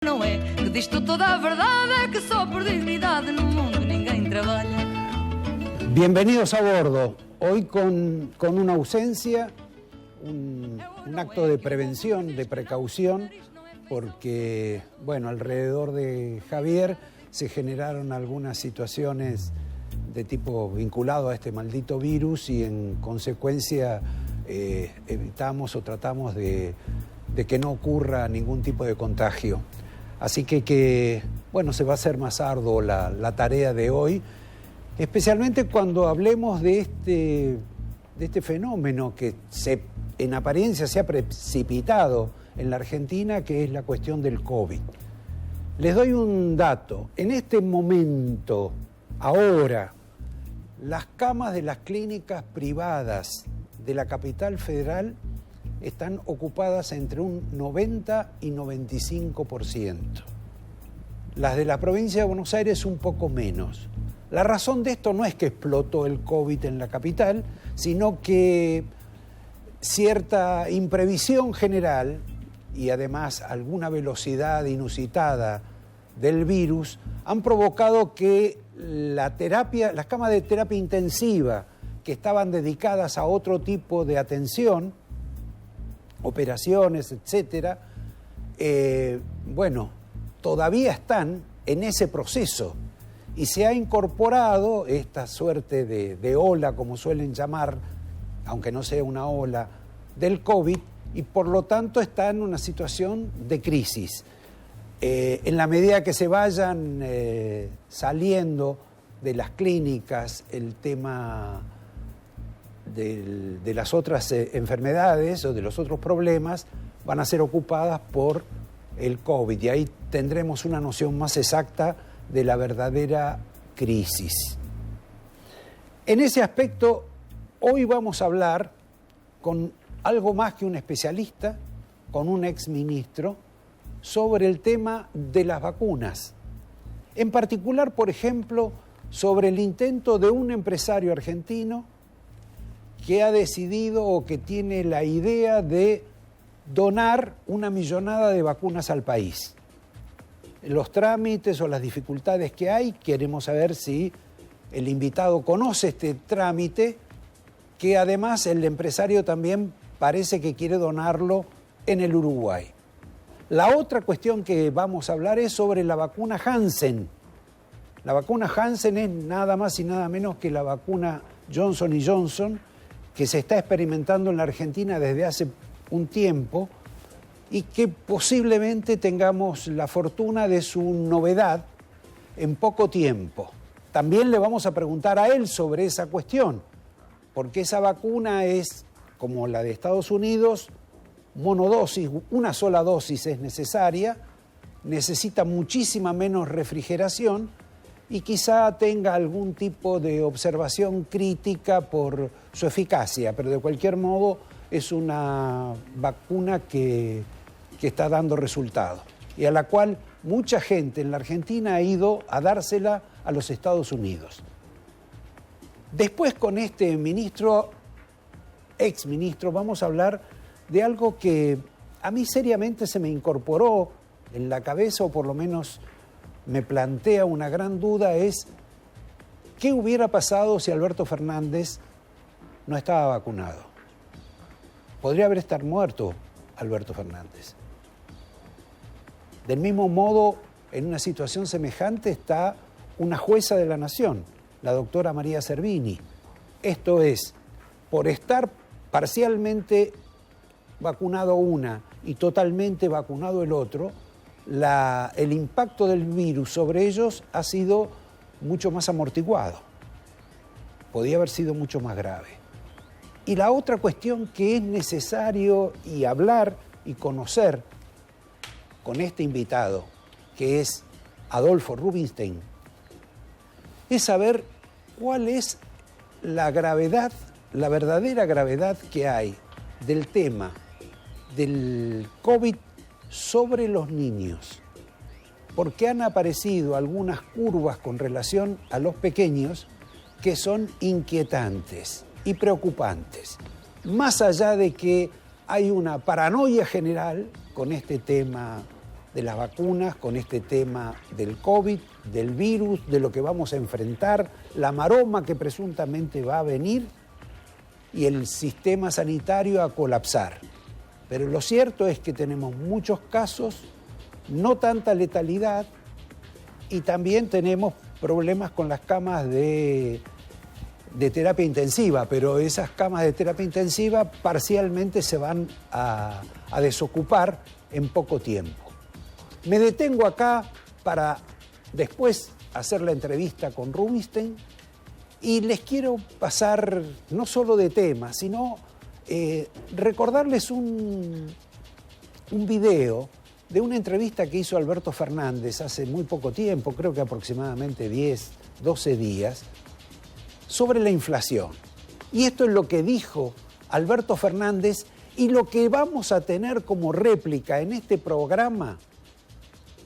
Não é que diz-te toda a verdade, é que só por dignidade no mundo ninguém trabalha. Bienvenidos a bordo. Hoy con una ausencia, un acto de prevención, de precaución, porque, bueno, alrededor de Javier se generaron algunas situaciones de tipo vinculado a este maldito virus y en consecuencia evitamos o tratamos de que no ocurra ningún tipo de contagio. Así que bueno, se va a hacer más arduo la tarea de hoy, especialmente cuando hablemos de este fenómeno que en apariencia se ha precipitado en la Argentina, que es la cuestión del COVID. Les doy un dato. En este momento, ahora, las camas de las clínicas privadas de la capital federal están ocupadas entre un 90 y 95%. Las de la provincia de Buenos Aires un poco menos. La razón de esto no es que explotó el COVID en la capital, sino que cierta imprevisión general y además alguna velocidad inusitada del virus han provocado que las camas de terapia intensiva que estaban dedicadas a otro tipo de atención, operaciones, etcétera, bueno, todavía están en ese proceso y se ha incorporado esta suerte de ola, como suelen llamar, aunque no sea una ola, del COVID, y por lo tanto está en una situación de crisis. En la medida que se vayan saliendo de las clínicas el tema de las otras enfermedades o de los otros problemas, van a ser ocupadas por el COVID y ahí tendremos una noción más exacta de la verdadera crisis. En ese aspecto, hoy vamos a hablar con algo más que un especialista, con un exministro, sobre el tema de las vacunas. En particular, por ejemplo, sobre el intento de un empresario argentino que ha decidido o que tiene la idea de donar 1 millonada de vacunas al país. Los trámites o las dificultades que hay, queremos saber si el invitado conoce este trámite, que además el empresario también parece que quiere donarlo en el Uruguay. La otra cuestión que vamos a hablar es sobre la vacuna Janssen. La vacuna Janssen es nada más y nada menos que la vacuna Johnson & Johnson, que se está experimentando en la Argentina desde hace un tiempo y que posiblemente tengamos la fortuna de su novedad en poco tiempo. También le vamos a preguntar a él sobre esa cuestión, porque esa vacuna es, como la de Estados Unidos, monodosis, una sola dosis es necesaria, necesita muchísima menos refrigeración y quizá tenga algún tipo de observación crítica por su eficacia, pero de cualquier modo es una vacuna que está dando resultados y a la cual mucha gente en la Argentina ha ido a dársela a los Estados Unidos. Después con este exministro, vamos a hablar de algo que a mí seriamente se me incorporó en la cabeza, o por lo menos me plantea una gran duda, es ¿qué hubiera pasado si Alberto Fernández no estaba vacunado? Podría haber estado muerto Alberto Fernández. Del mismo modo, en una situación semejante está una jueza de la Nación, la doctora María Servini. Esto es, por estar parcialmente vacunado una y totalmente vacunado el otro, el impacto del virus sobre ellos ha sido mucho más amortiguado. Podía haber sido mucho más grave. Y la otra cuestión que es necesario y hablar y conocer con este invitado, que es Adolfo Rubinstein, es saber cuál es la gravedad, la verdadera gravedad que hay del tema del COVID sobre los niños, porque han aparecido algunas curvas con relación a los pequeños que son inquietantes y preocupantes, más allá de que hay una paranoia general con este tema de las vacunas, con este tema del COVID, del virus, de lo que vamos a enfrentar, la maroma que presuntamente va a venir y el sistema sanitario a colapsar. Pero lo cierto es que tenemos muchos casos, no tanta letalidad, y también tenemos problemas con las camas de terapia intensiva, pero esas camas de terapia intensiva parcialmente se van a desocupar en poco tiempo. Me detengo acá para después hacer la entrevista con Rubinstein y les quiero pasar no solo de tema, sino recordarles un video de una entrevista que hizo Alberto Fernández hace muy poco tiempo, creo que aproximadamente 10, 12 días, sobre la inflación. Y esto es lo que dijo Alberto Fernández y lo que vamos a tener como réplica en este programa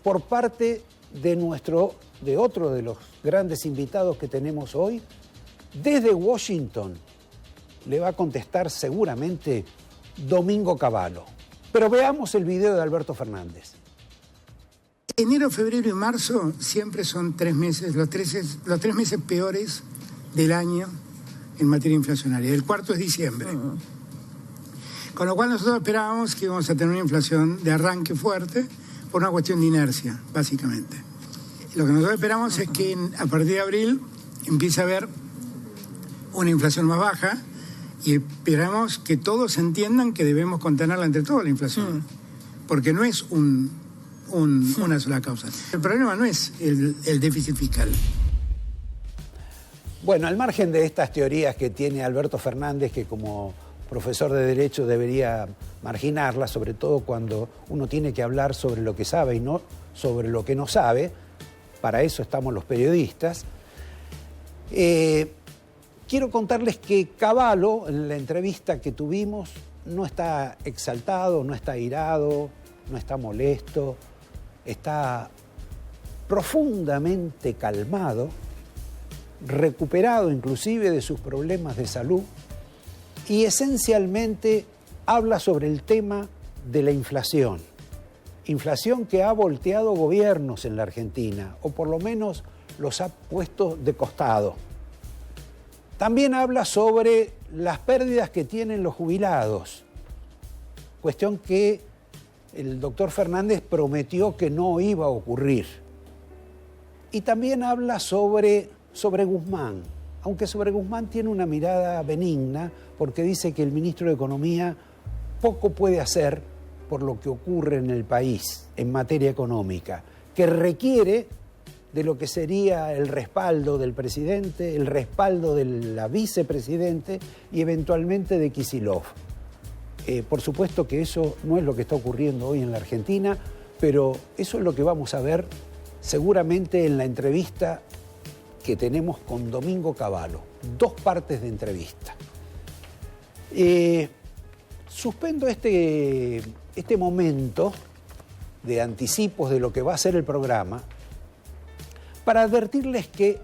por parte de otro de los grandes invitados que tenemos hoy. Desde Washington le va a contestar seguramente Domingo Cavallo. Pero veamos el video de Alberto Fernández. Enero, febrero y marzo siempre son 3 meses, los tres meses peores del año en materia inflacionaria. El cuarto es diciembre. Con lo cual nosotros esperábamos que íbamos a tener una inflación de arranque fuerte por una cuestión de inercia, básicamente. Lo que nosotros esperamos es que a partir de abril empiece a haber una inflación más baja y esperamos que todos entiendan que debemos contenerla entre todos la inflación, porque no es una sola causa. El problema no es el déficit fiscal. Bueno, al margen de estas teorías que tiene Alberto Fernández, que como profesor de Derecho debería marginarlas, sobre todo cuando uno tiene que hablar sobre lo que sabe y no sobre lo que no sabe, para eso estamos los periodistas, quiero contarles que Cavallo, en la entrevista que tuvimos, no está exaltado, no está airado, no está molesto, está profundamente calmado, recuperado inclusive de sus problemas de salud, y esencialmente habla sobre el tema de la inflación. Inflación que ha volteado gobiernos en la Argentina, o por lo menos los ha puesto de costado. También habla sobre las pérdidas que tienen los jubilados, cuestión que el doctor Fernández prometió que no iba a ocurrir. Y también habla sobre Guzmán, aunque sobre Guzmán tiene una mirada benigna, porque dice que el ministro de Economía poco puede hacer por lo que ocurre en el país en materia económica, que requiere de lo que sería el respaldo del presidente, el respaldo de la vicepresidente y eventualmente de Kicillof. Por supuesto que eso no es lo que está ocurriendo hoy en la Argentina, pero eso es lo que vamos a ver seguramente en la entrevista que tenemos con Domingo Cavallo. 2 partes de entrevista. Suspendo este momento de anticipos de lo que va a ser el programa para advertirles que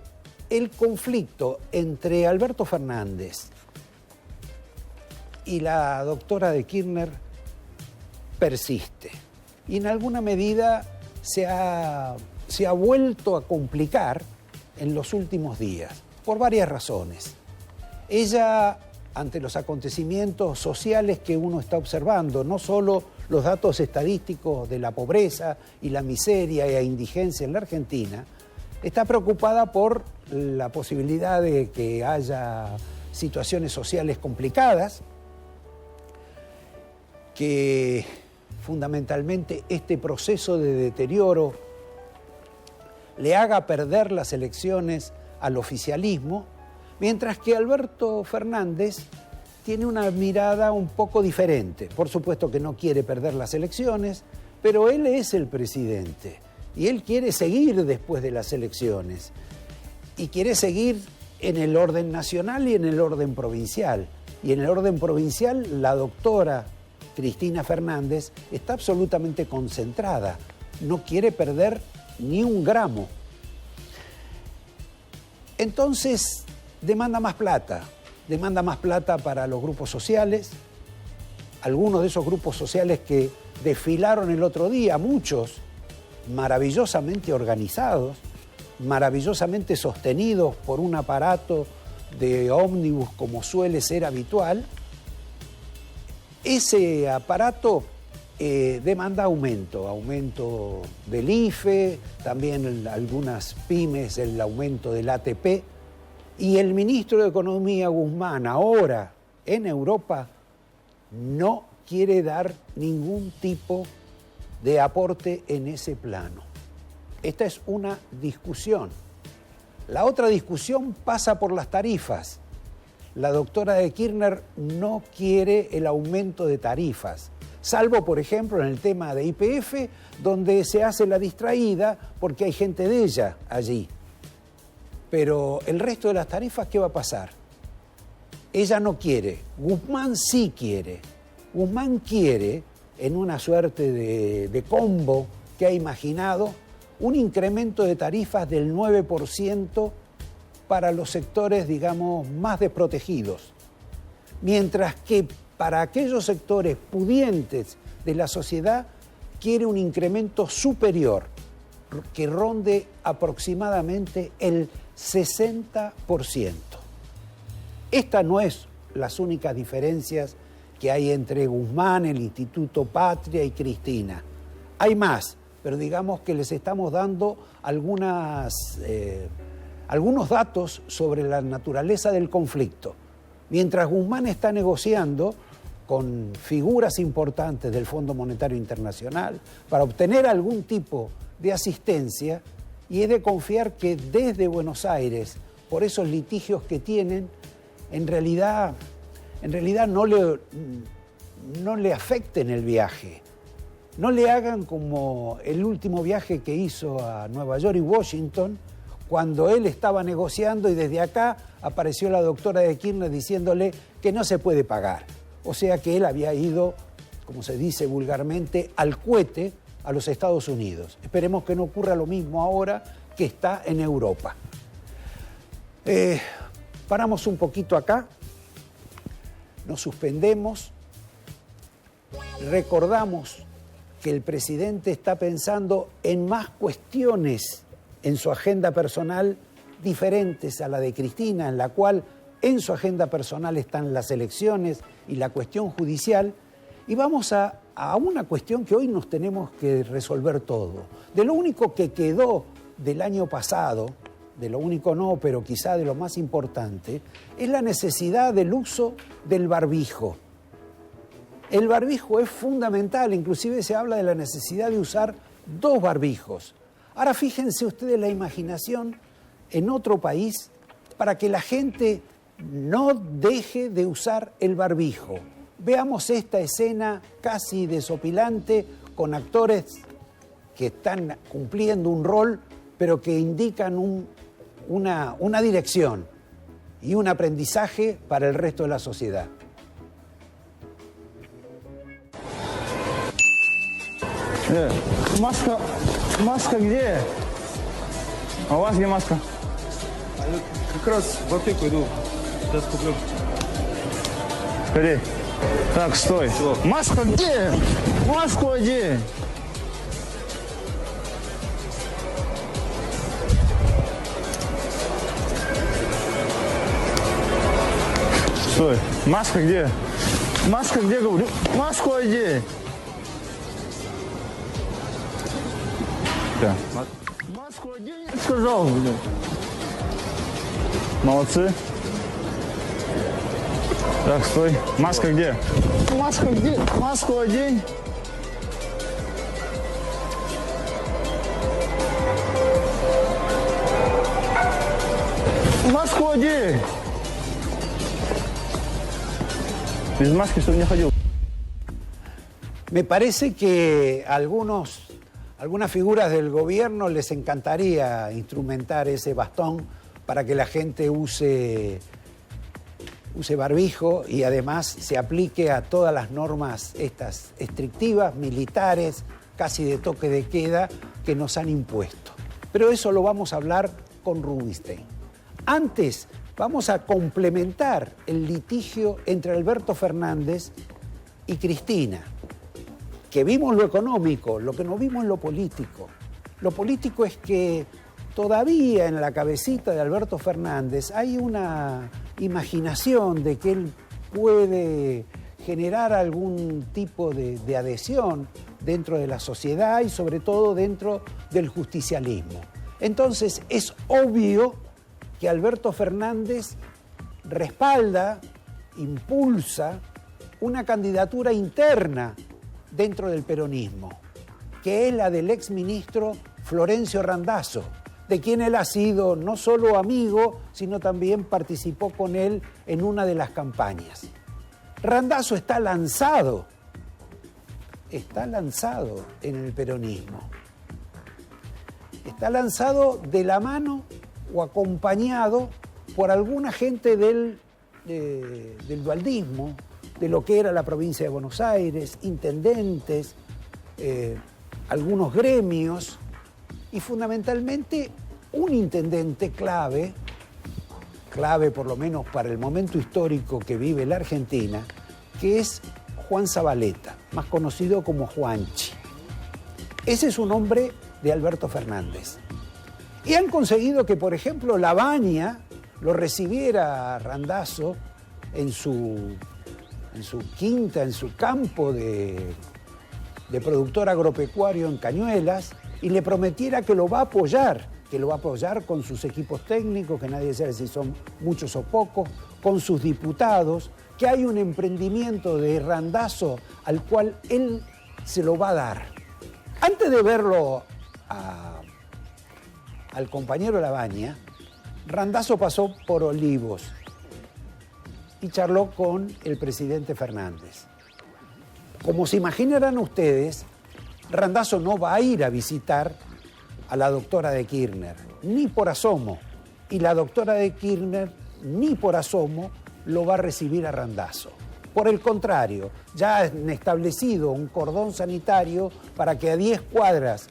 el conflicto entre Alberto Fernández y la doctora de Kirchner persiste y en alguna medida se ha vuelto a complicar en los últimos días, por varias razones. Ella, ante los acontecimientos sociales que uno está observando, no solo los datos estadísticos de la pobreza y la miseria e indigencia en la Argentina, está preocupada por la posibilidad de que haya situaciones sociales complicadas, que fundamentalmente este proceso de deterioro le haga perder las elecciones al oficialismo, mientras que Alberto Fernández tiene una mirada un poco diferente. Por supuesto que no quiere perder las elecciones, pero él es el presidente y él quiere seguir después de las elecciones y quiere seguir en el orden nacional y en el orden provincial. Y en el orden provincial la doctora Cristina Fernández está absolutamente concentrada, no quiere perder ni un gramo. Entonces demanda más plata para los grupos sociales, algunos de esos grupos sociales que desfilaron el otro día, muchos maravillosamente organizados, maravillosamente sostenidos por un aparato de ómnibus como suele ser habitual. Ese aparato demanda aumento del IFE, también algunas pymes, el aumento del ATP, y el ministro de Economía, Guzmán, ahora en Europa, no quiere dar ningún tipo de aporte en ese plano. Esta es una discusión. La otra discusión pasa por las tarifas. La doctora de Kirchner no quiere el aumento de tarifas, salvo, por ejemplo, en el tema de YPF, donde se hace la distraída porque hay gente de ella allí. Pero el resto de las tarifas, ¿qué va a pasar? Ella no quiere, Guzmán sí quiere. Guzmán quiere, en una suerte de combo que ha imaginado, un incremento de tarifas del 9% para los sectores, digamos, más desprotegidos. Mientras que para aquellos sectores pudientes de la sociedad quiere un incremento superior, que ronde aproximadamente el 60%. Estas no es las únicas diferencias que hay entre Guzmán, el Instituto Patria y Cristina. Hay más, pero digamos que les estamos dando algunos datos sobre la naturaleza del conflicto. Mientras Guzmán está negociando con figuras importantes del Fondo Monetario Internacional para obtener algún tipo de asistencia, y es de confiar que desde Buenos Aires, por esos litigios que tienen, en realidad no le afecten el viaje. No le hagan como el último viaje que hizo a Nueva York y Washington, cuando él estaba negociando y desde acá apareció la doctora de Kirchner diciéndole que no se puede pagar. O sea que él había ido, como se dice vulgarmente, al cohete a los Estados Unidos. Esperemos que no ocurra lo mismo ahora que está en Europa. Paramos un poquito acá, nos suspendemos, recordamos que el presidente está pensando en más cuestiones en su agenda personal diferentes a la de Cristina, en la cual en su agenda personal están las elecciones y la cuestión judicial, y vamos a una cuestión que hoy nos tenemos que resolver todo. De lo único que quedó del año pasado, de lo único no, pero quizá de lo más importante, es la necesidad del uso del barbijo. El barbijo es fundamental, inclusive se habla de la necesidad de usar 2 barbijos. Ahora fíjense ustedes la imaginación en otro país para que la gente no deje de usar el barbijo. Veamos esta escena casi desopilante con actores que están cumpliendo un rol, pero que indican una dirección y un aprendizaje para el resto de la sociedad. Маска где? А у вас где маска? Как раз в аптеку иду. Сейчас куплю. Скорей. Так, стой. Чего? Маска где? Маску одень. Стой. Маска где? Маска где, говорю? Маску одень. Да. Маску одень, сказал. Молодцы. Так, стой. Маска где? Маска где? Маску одень. Маску одень. Без маски, чтобы не ходил. Me parece que algunas figuras del gobierno les encantaría instrumentar ese bastón para que la gente use barbijo y además se aplique a todas las normas estas estrictivas, militares, casi de toque de queda, que nos han impuesto. Pero eso lo vamos a hablar con Rubinstein. Antes vamos a complementar el litigio entre Alberto Fernández y Cristina, que vimos lo económico, lo que no vimos en lo político. Lo político es que todavía en la cabecita de Alberto Fernández hay una imaginación de que él puede generar algún tipo de adhesión dentro de la sociedad y sobre todo dentro del justicialismo. Entonces es obvio que Alberto Fernández respalda, impulsa una candidatura interna dentro del peronismo, que es la del exministro Florencio Randazzo, de quien él ha sido no solo amigo, sino también participó con él en una de las campañas. Randazzo está lanzado en el peronismo. Está lanzado de la mano o acompañado por alguna gente del dualdismo, de lo que era la provincia de Buenos Aires, intendentes, algunos gremios y fundamentalmente un intendente clave por lo menos para el momento histórico que vive la Argentina, que es Juan Zabaleta, más conocido como Juanchi. Ese es un hombre de Alberto Fernández. Y han conseguido que, por ejemplo, Labaña lo recibiera a Randazzo en su quinta, en su campo de productor agropecuario en Cañuelas, y le prometiera que lo va a apoyar con sus equipos técnicos, que nadie sabe si son muchos o pocos, con sus diputados, que hay un emprendimiento de Randazzo al cual él se lo va a dar. Antes de verlo al compañero Labaña, Randazzo pasó por Olivos y charló con el presidente Fernández. Como se imaginarán ustedes, Randazzo no va a ir a visitar a la doctora de Kirchner, ni por asomo. Y la doctora de Kirchner, ni por asomo, lo va a recibir a Randazzo. Por el contrario, ya han establecido un cordón sanitario para que a 10 cuadras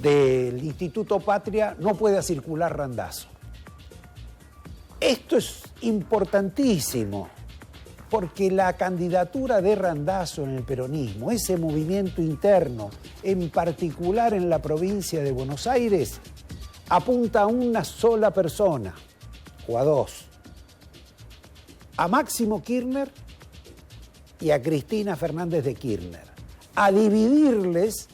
del Instituto Patria no pueda circular Randazzo. Esto es importantísimo, porque la candidatura de Randazzo en el peronismo, ese movimiento interno, en particular en la provincia de Buenos Aires, apunta a una sola persona, o a dos, a Máximo Kirchner y a Cristina Fernández de Kirchner, a dividirles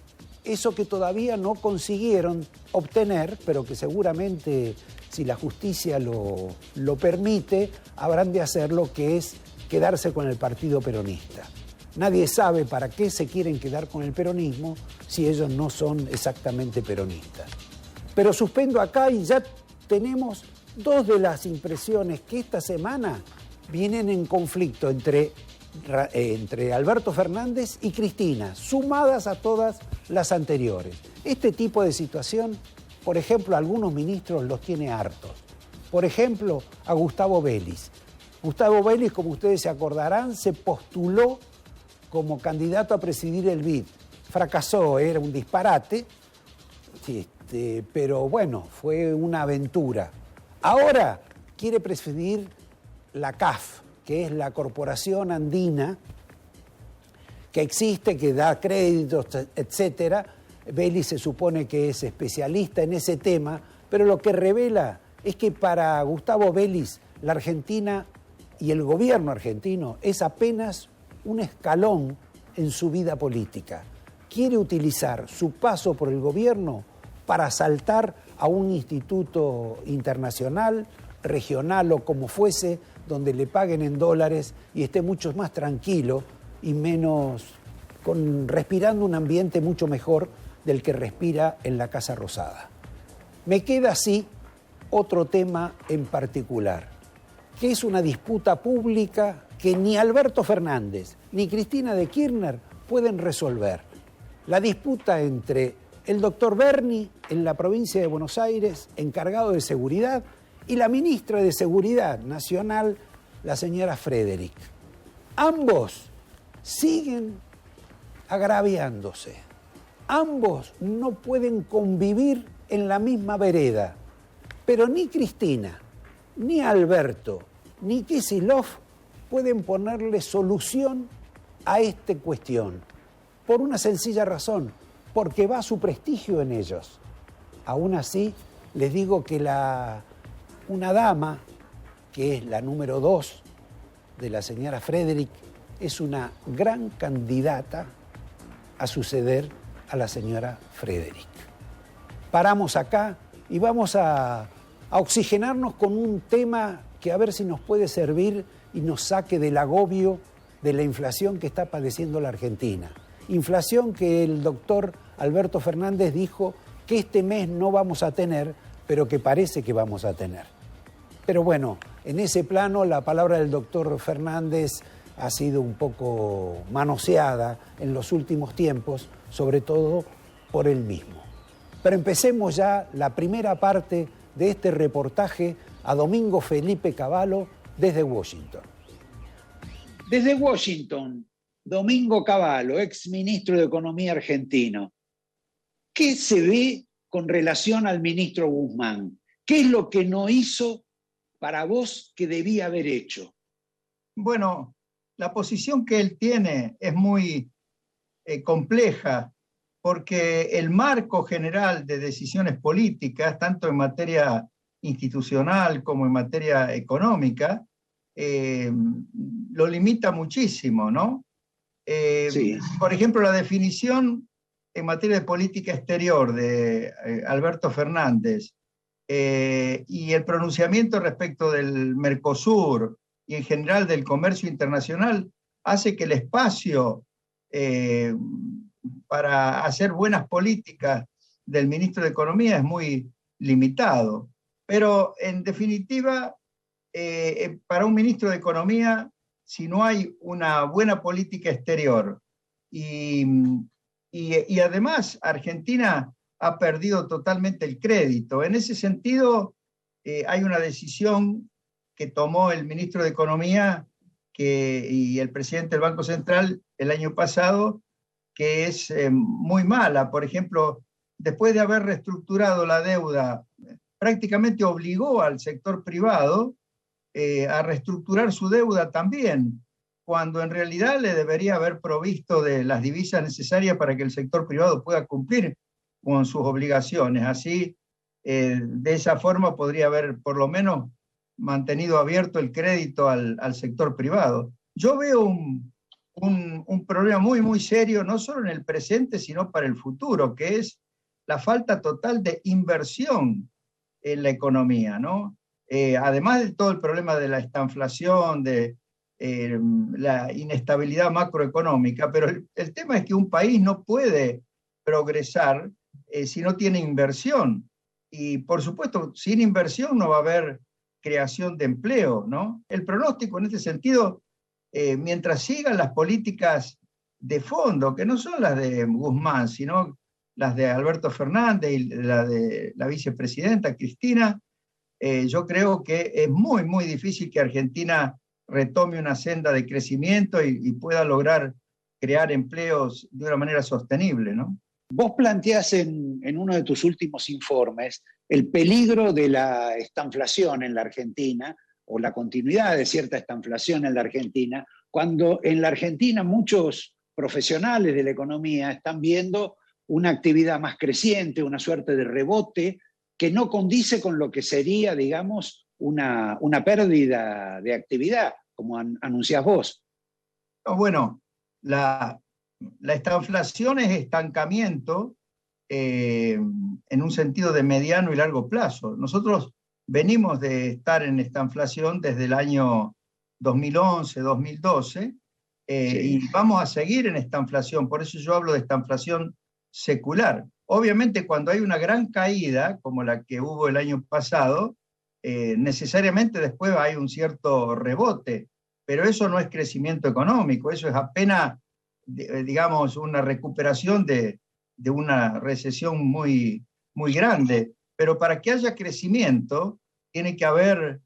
eso que todavía no consiguieron obtener, pero que seguramente, si la justicia lo permite, habrán de hacerlo, que es quedarse con el partido peronista. Nadie sabe para qué se quieren quedar con el peronismo si ellos no son exactamente peronistas. Pero suspendo acá y ya tenemos dos de las impresiones que esta semana vienen en conflicto entre Alberto Fernández y Cristina, sumadas a todas las anteriores. Este tipo de situación, por ejemplo, a algunos ministros los tiene hartos. Por ejemplo, a Gustavo Vélez. Gustavo Vélez, como ustedes se acordarán, se postuló como candidato a presidir el BID. Fracasó, era un disparate, pero bueno, fue una aventura. Ahora quiere presidir la CAF, que es la Corporación Andina, que existe, que da créditos, etcétera. Vélez se supone que es especialista en ese tema, pero lo que revela es que para Gustavo Vélez, la Argentina y el gobierno argentino es apenas un escalón en su vida política. Quiere utilizar su paso por el gobierno para saltar a un instituto internacional, regional o como fuese, donde le paguen en dólares y esté mucho más tranquilo y menos, respirando un ambiente mucho mejor del que respira en la Casa Rosada. Me queda así otro tema en particular, que es una disputa pública que ni Alberto Fernández ni Cristina de Kirchner pueden resolver. La disputa entre el doctor Berni en la provincia de Buenos Aires, encargado de seguridad, y la ministra de Seguridad Nacional, la señora Frederick. Ambos siguen agraviándose. Ambos no pueden convivir en la misma vereda. Pero ni Cristina, ni Alberto, ni Kicillof pueden ponerle solución a esta cuestión. Por una sencilla razón, porque va su prestigio en ellos. Aún así, les digo que una dama, que es la número 2 de la señora Frederick, es una gran candidata a suceder a la señora Frederick. Paramos acá y vamos a oxigenarnos con un tema que a ver si nos puede servir y nos saque del agobio de la inflación que está padeciendo la Argentina. Inflación que el doctor Alberto Fernández dijo que este mes no vamos a tener, pero que parece que vamos a tener. Pero bueno, en ese plano la palabra del doctor Fernández ha sido un poco manoseada en los últimos tiempos, sobre todo por él mismo. Pero empecemos ya la primera parte de este reportaje a Domingo Felipe Cavallo desde Washington. Desde Washington, Domingo Cavallo, ex ministro de Economía argentino. ¿Qué se ve con relación al ministro Guzmán? ¿Qué es lo que no hizo para vos que debía haber hecho? Bueno, la posición que él tiene es muy compleja, porque el marco general de decisiones políticas, tanto en materia institucional como en materia económica, lo limita muchísimo, ¿no? Sí. Por ejemplo, la definición en materia de política exterior de Alberto Fernández y el pronunciamiento respecto del Mercosur y en general del comercio internacional hace que el espacio para hacer buenas políticas del ministro de Economía es muy limitado. Pero en definitiva, para un ministro de Economía, si no hay una buena política exterior y además Argentina ha perdido totalmente el crédito. En ese sentido, hay una decisión que tomó el ministro de Economía y el presidente del Banco Central el año pasado, que es muy mala. Por ejemplo, después de haber reestructurado la deuda, prácticamente obligó al sector privado a reestructurar su deuda también, cuando en realidad le debería haber provisto de las divisas necesarias para que el sector privado pueda cumplir con sus obligaciones. Así, de esa forma podría haber por lo menos mantenido abierto el crédito al sector privado. Yo veo un problema muy, muy serio, no solo en el presente, sino para el futuro, que es la falta total de inversión en la economía, ¿no? Además de todo el problema de la estanflación, de la inestabilidad macroeconómica, pero el tema es que un país no puede progresar si no tiene inversión. Y por supuesto, sin inversión no va a haber creación de empleo, ¿no? El pronóstico en este sentido, mientras sigan las políticas de fondo, que no son las de Guzmán, sino las de Alberto Fernández y la de la vicepresidenta Cristina, yo creo que es muy, muy difícil que Argentina retome una senda de crecimiento y pueda lograr crear empleos de una manera sostenible, ¿no? Vos planteás en uno de tus últimos informes el peligro de la estanflación en la Argentina, o la continuidad de cierta estanflación en la Argentina, cuando en la Argentina muchos profesionales de la economía están viendo una actividad más creciente, una suerte de rebote, que no condice con lo que sería, digamos, una pérdida de actividad, como anunciás vos. Bueno, la estanflación es estancamiento en un sentido de mediano y largo plazo. Nosotros venimos de estar en estanflación desde el año 2011, 2012, y vamos a seguir en estanflación. Por eso yo hablo de estanflación secular. Obviamente, cuando hay una gran caída, como la que hubo el año pasado, necesariamente después hay un cierto rebote, pero eso no es crecimiento económico, eso es apenas, digamos, una recuperación de una recesión muy, muy grande. Pero para que haya crecimiento, tiene que haber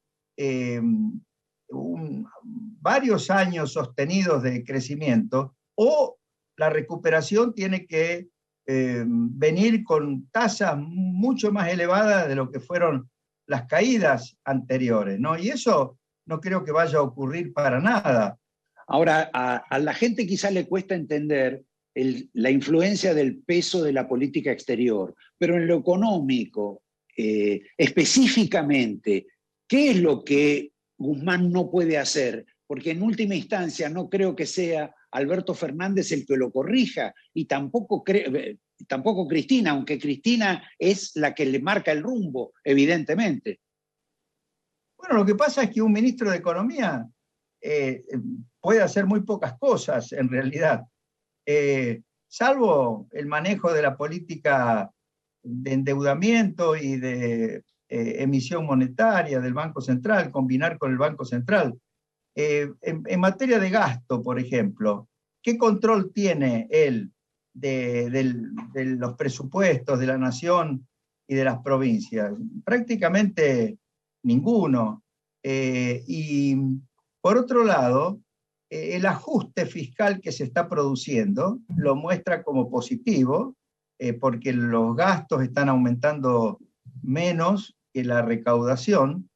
varios años sostenidos de crecimiento, o la recuperación tiene que venir con tasas mucho más elevadas de lo que fueron las caídas anteriores, ¿no? Y eso no creo que vaya a ocurrir para nada. Ahora, a la gente quizá le cuesta entender la influencia del peso de la política exterior, pero en lo económico, específicamente, ¿qué es lo que Guzmán no puede hacer? Porque en última instancia no creo que sea Alberto Fernández el que lo corrija, y tampoco Cristina, aunque Cristina es la que le marca el rumbo, evidentemente. Bueno, lo que pasa es que un ministro de Economía puede hacer muy pocas cosas, en realidad, salvo el manejo de la política de endeudamiento y de emisión monetaria del Banco Central, combinar con el Banco Central. En materia de gasto, por ejemplo, ¿qué control tiene él de los presupuestos de la nación y de las provincias? Prácticamente ninguno. Y por otro lado, el ajuste fiscal que se está produciendo lo muestra como positivo, porque los gastos están aumentando menos que la recaudación.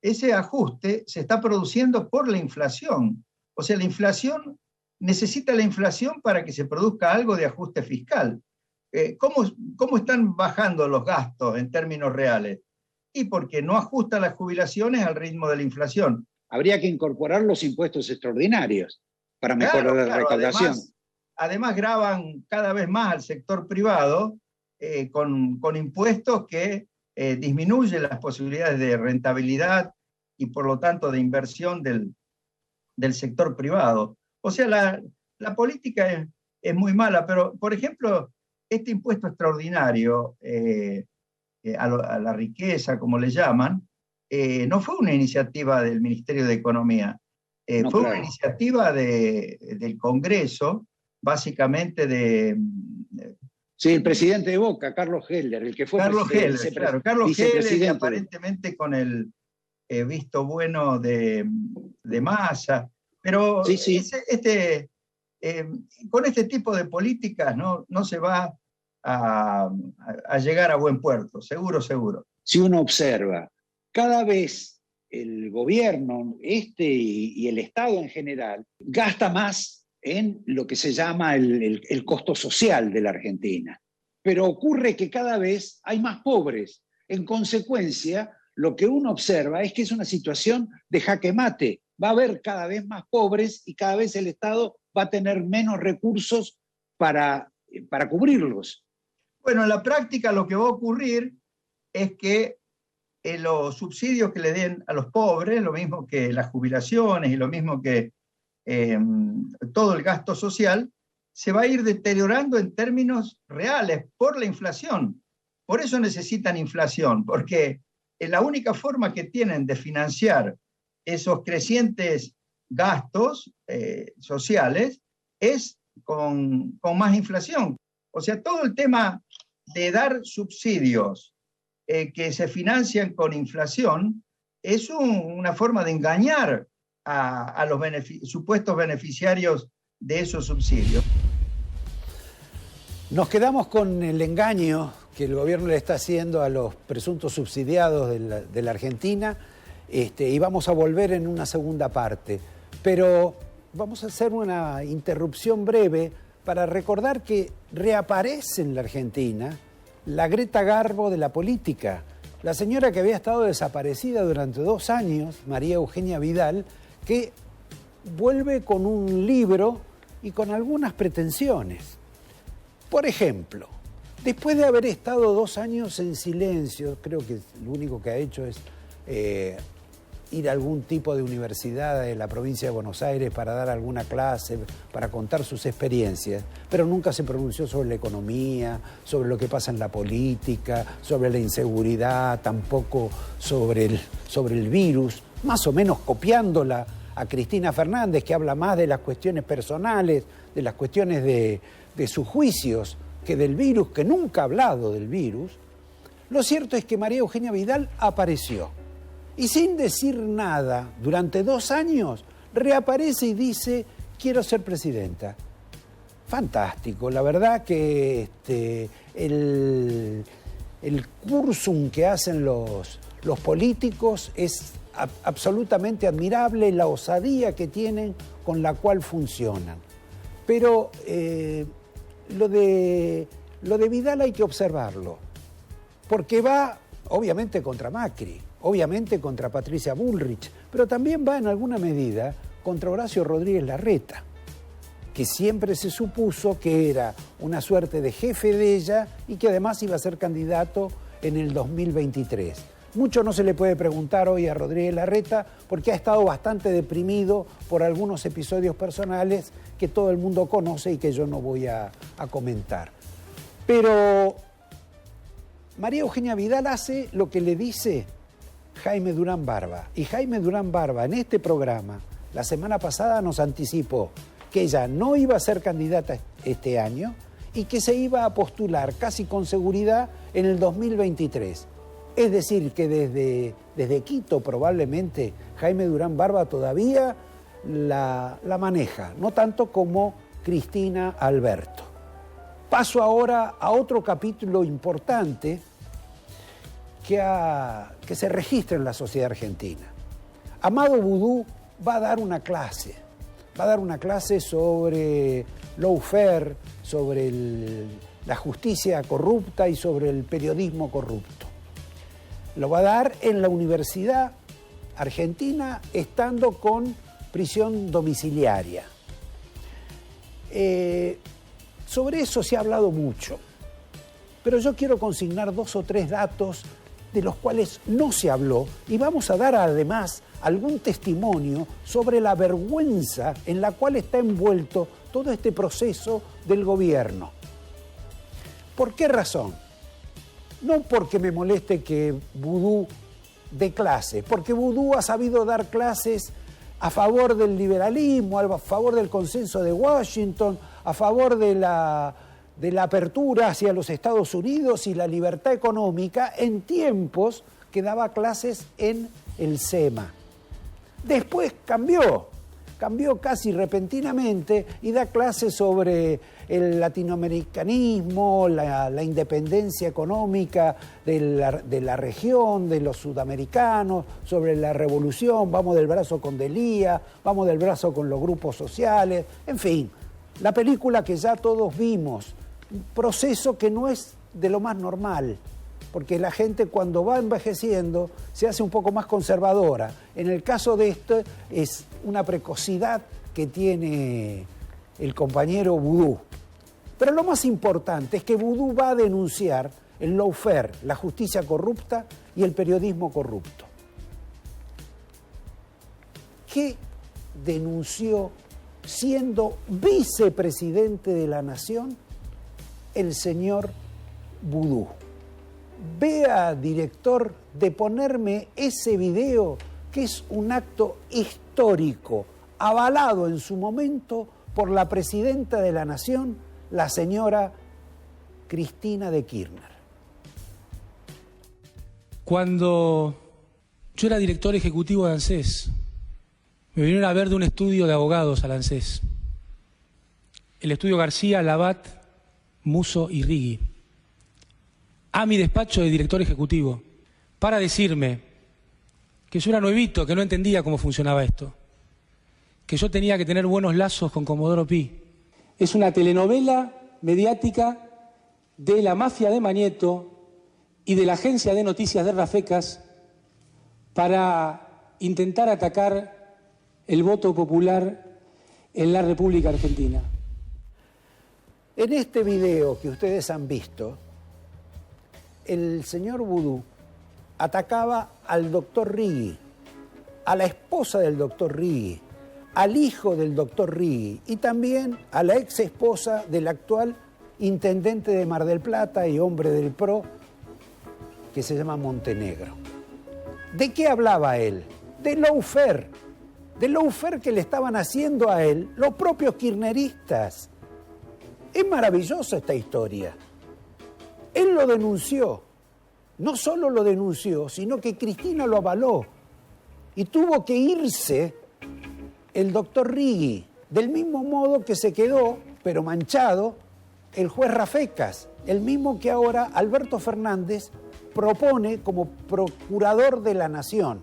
Ese ajuste se está produciendo por la inflación. O sea, la inflación necesita la inflación para que se produzca algo de ajuste fiscal. ¿Cómo están bajando los gastos en términos reales? Y porque no ajusta las jubilaciones al ritmo de la inflación. Habría que incorporar los impuestos extraordinarios para mejorar la recaudación. Además gravan cada vez más al sector privado con impuestos que disminuyen las posibilidades de rentabilidad y por lo tanto de inversión del sector privado. O sea, la política es muy mala, pero por ejemplo, este impuesto extraordinario a la riqueza, como le llaman, no fue una iniciativa del Ministerio de Economía, fue una iniciativa del Congreso, básicamente sí, el presidente de Boca, Carlos Heller, el que fue Carlos Heller, claro. Carlos Heller, aparentemente con el visto bueno de Massa, pero sí. Con este tipo de políticas no se va a llegar a buen puerto, seguro. Si uno observa, cada vez el gobierno, y el Estado en general, gasta más en lo que se llama el costo social de la Argentina. Pero ocurre que cada vez hay más pobres. En consecuencia, lo que uno observa es que es una situación de jaque mate. Va a haber cada vez más pobres y cada vez el Estado va a tener menos recursos para cubrirlos. Bueno, en la práctica lo que va a ocurrir es que los subsidios que le den a los pobres, lo mismo que las jubilaciones y lo mismo que todo el gasto social, se va a ir deteriorando en términos reales por la inflación. Por eso necesitan inflación, porque la única forma que tienen de financiar esos crecientes gastos sociales es con más inflación. O sea, todo el tema de dar subsidios que se financian con inflación es una forma de engañar a los supuestos beneficiarios de esos subsidios. Nos quedamos con el engaño que el gobierno le está haciendo a los presuntos subsidiados de la Argentina, y vamos a volver en una segunda parte. Pero vamos a hacer una interrupción breve para recordar que reaparece en la Argentina la Greta Garbo de la política, la señora que había estado desaparecida durante 2 años, María Eugenia Vidal, que vuelve con un libro y con algunas pretensiones. Por ejemplo, después de haber estado 2 años en silencio, creo que lo único que ha hecho es ir a algún tipo de universidad de la provincia de Buenos Aires para dar alguna clase, para contar sus experiencias, pero nunca se pronunció sobre la economía, sobre lo que pasa en la política, sobre la inseguridad, tampoco sobre el virus, más o menos copiándola a Cristina Fernández, que habla más de las cuestiones personales, de las cuestiones de sus juicios, que del virus, que nunca ha hablado del virus. Lo cierto es que María Eugenia Vidal apareció. Y sin decir nada, durante 2 años, reaparece y dice, quiero ser presidenta. Fantástico, la verdad que el cursum que hacen los políticos es absolutamente admirable, la osadía que tienen con la cual funcionan. Pero lo de Vidal hay que observarlo, porque va obviamente contra Macri, obviamente contra Patricia Bullrich, pero también va en alguna medida contra Horacio Rodríguez Larreta, que siempre se supuso que era una suerte de jefe de ella y que además iba a ser candidato en el 2023. Mucho no se le puede preguntar hoy a Rodríguez Larreta porque ha estado bastante deprimido por algunos episodios personales que todo el mundo conoce y que yo no voy a comentar. Pero María Eugenia Vidal hace lo que le dice Jaime Durán Barba. Y Jaime Durán Barba en este programa, la semana pasada, nos anticipó que ella no iba a ser candidata este año y que se iba a postular casi con seguridad en el 2023. Es decir, que desde Quito probablemente Jaime Durán Barba todavía la maneja, no tanto como Cristina Alberto. Paso ahora a otro capítulo importante que se registra en la sociedad argentina. Amado Boudou va a dar una clase. Va a dar una clase sobre lawfare, sobre la justicia corrupta y sobre el periodismo corrupto. Lo va a dar en la Universidad Argentina, estando con prisión domiciliaria. Sobre eso se ha hablado mucho, pero yo quiero consignar 2 o 3 datos de los cuales no se habló y vamos a dar además algún testimonio sobre la vergüenza en la cual está envuelto todo este proceso del gobierno. ¿Por qué razón? No porque me moleste que Boudou dé clases, porque Boudou ha sabido dar clases a favor del liberalismo, a favor del consenso de Washington, a favor de la apertura hacia los Estados Unidos y la libertad económica en tiempos que daba clases en el SEMA. Después cambió casi repentinamente y da clases sobre el latinoamericanismo, la independencia económica de la región, de los sudamericanos, sobre la revolución, vamos del brazo con Delía, vamos del brazo con los grupos sociales, en fin, la película que ya todos vimos, un proceso que no es de lo más normal, porque la gente cuando va envejeciendo se hace un poco más conservadora. En el caso de esto es una precocidad que tiene el compañero Boudou. Pero lo más importante es que Boudou va a denunciar el lawfare, la justicia corrupta y el periodismo corrupto. ¿Qué denunció siendo vicepresidente de la Nación el señor Boudou? Vea, director, de ponerme ese video que es un acto histórico, avalado en su momento por la presidenta de la Nación, la señora Cristina de Kirchner. Cuando yo era director ejecutivo de ANSES, me vinieron a ver de un estudio de abogados al ANSES. El estudio García, Labat, Musso y Righi. A mi despacho de director ejecutivo, para decirme que yo era nuevito, que no entendía cómo funcionaba esto, que yo tenía que tener buenos lazos con Comodoro Pi. Es una telenovela mediática de la mafia de Mañeto y de la agencia de noticias de Rafecas para intentar atacar el voto popular en la República Argentina. En este video que ustedes han visto, el señor Boudou atacaba al doctor Righi, a la esposa del doctor Righi, al hijo del doctor Righi y también a la ex esposa del actual intendente de Mar del Plata y hombre del PRO, que se llama Montenegro. ¿De qué hablaba él? De lawfare que le estaban haciendo a él los propios kirchneristas. Es maravillosa esta historia. Él lo denunció, no solo lo denunció, sino que Cristina lo avaló y tuvo que irse el doctor Righi, del mismo modo que se quedó, pero manchado, el juez Rafecas, el mismo que ahora Alberto Fernández propone como procurador de la Nación.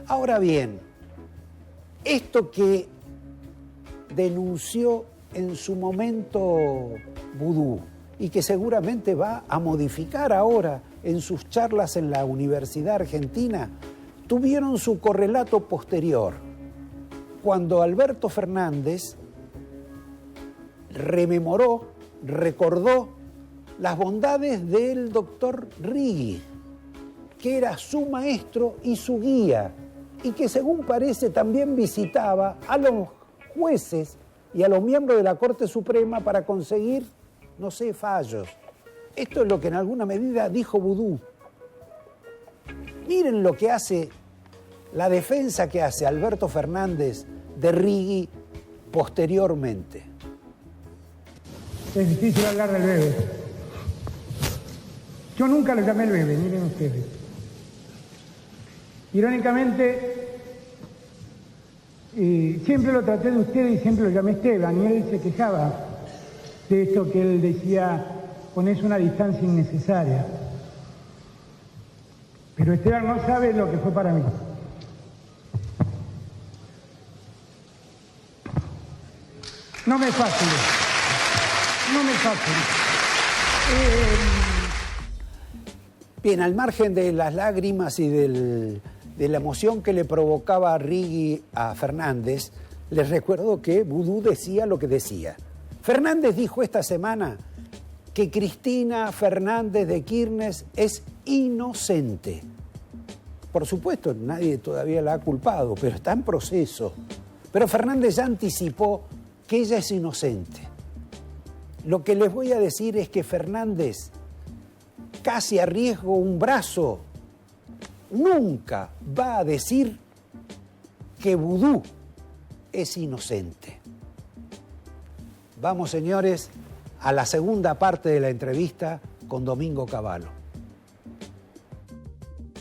Ahora bien, esto que denunció en su momento vudú y que seguramente va a modificar ahora en sus charlas en la Universidad Argentina, tuvieron su correlato posterior, cuando Alberto Fernández recordó las bondades del doctor Righi, que era su maestro y su guía, y que según parece también visitaba a los jueces y a los miembros de la Corte Suprema para conseguir, no sé, fallos. Esto es lo que en alguna medida dijo Vudú. Miren lo que hace, la defensa que hace Alberto Fernández de Righi posteriormente. Es difícil hablar del bebé. Yo nunca lo llamé el bebé, miren ustedes. Irónicamente, siempre lo traté de usted y siempre lo llamé Esteban, y él se quejaba de esto que él decía, ponés una distancia innecesaria. Pero Esteban no sabe lo que fue para mí. No me es fácil. No me es fácil. Bien, al margen de las lágrimas y de la emoción que le provocaba Righi a Fernández, les recuerdo que Vudú decía lo que decía. Fernández dijo esta semana que Cristina Fernández de Kirchner es inocente. Por supuesto, nadie todavía la ha culpado, pero está en proceso. Pero Fernández ya anticipó que ella es inocente. Lo que les voy a decir es que Fernández, casi a riesgo un brazo, nunca va a decir que Vudú es inocente. Vamos, señores, a la segunda parte de la entrevista con Domingo Cavallo.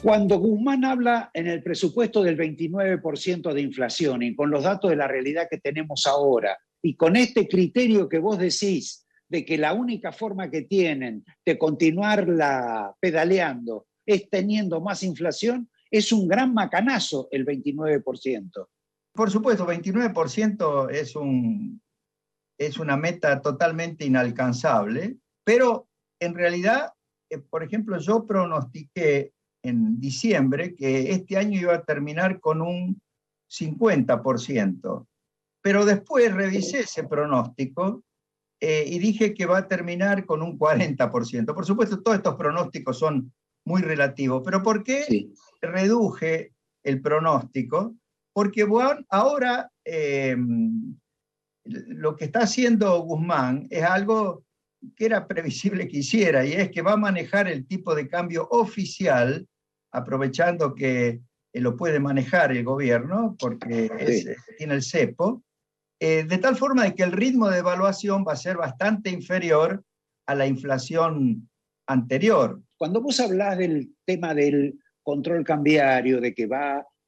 Cuando Guzmán habla en el presupuesto del 29% de inflación y con los datos de la realidad que tenemos ahora y con este criterio que vos decís de que la única forma que tienen de continuarla pedaleando es teniendo más inflación, es un gran macanazo el 29%. Por supuesto, 29% es una meta totalmente inalcanzable, pero en realidad, por ejemplo, yo pronostiqué en diciembre que este año iba a terminar con un 50%, pero después revisé ese pronóstico y dije que va a terminar con un 40%. Por supuesto, todos estos pronósticos son muy relativos, pero ¿por qué reduje el pronóstico? Porque bueno, ahora lo que está haciendo Guzmán es algo que era previsible que hiciera, y es que va a manejar el tipo de cambio oficial, aprovechando que lo puede manejar el gobierno, porque tiene el cepo, de tal forma de que el ritmo de devaluación va a ser bastante inferior a la inflación anterior. Cuando vos hablás del tema del control cambiario, de que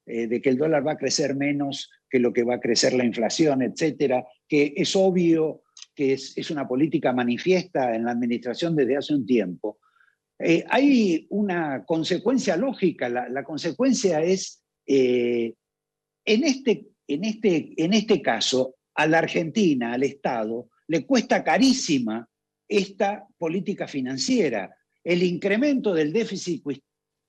el dólar va a crecer menos que lo que va a crecer la inflación, etcétera, que es obvio que es una política manifiesta en la administración desde hace un tiempo, hay una consecuencia lógica. La consecuencia es, en este caso, a la Argentina, al Estado, le cuesta carísima esta política financiera. El incremento del déficit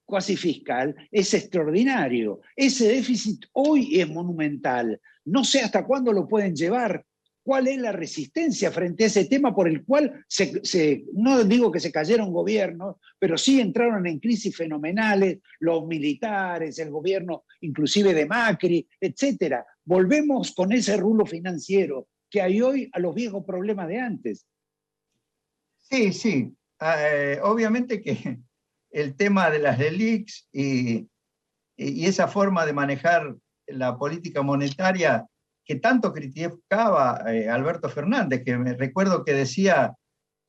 cuasi fiscal es extraordinario. Ese déficit hoy es monumental. No sé hasta cuándo lo pueden llevar. ¿Cuál es la resistencia frente a ese tema por el cual no digo que se cayeron gobiernos, pero sí entraron en crisis fenomenales, los militares, el gobierno inclusive de Macri, etcétera? Volvemos con ese rulo financiero que hay hoy a los viejos problemas de antes. Sí. Obviamente que el tema de las LELIQs y esa forma de manejar la política monetaria que tanto criticaba Alberto Fernández, que me recuerdo que decía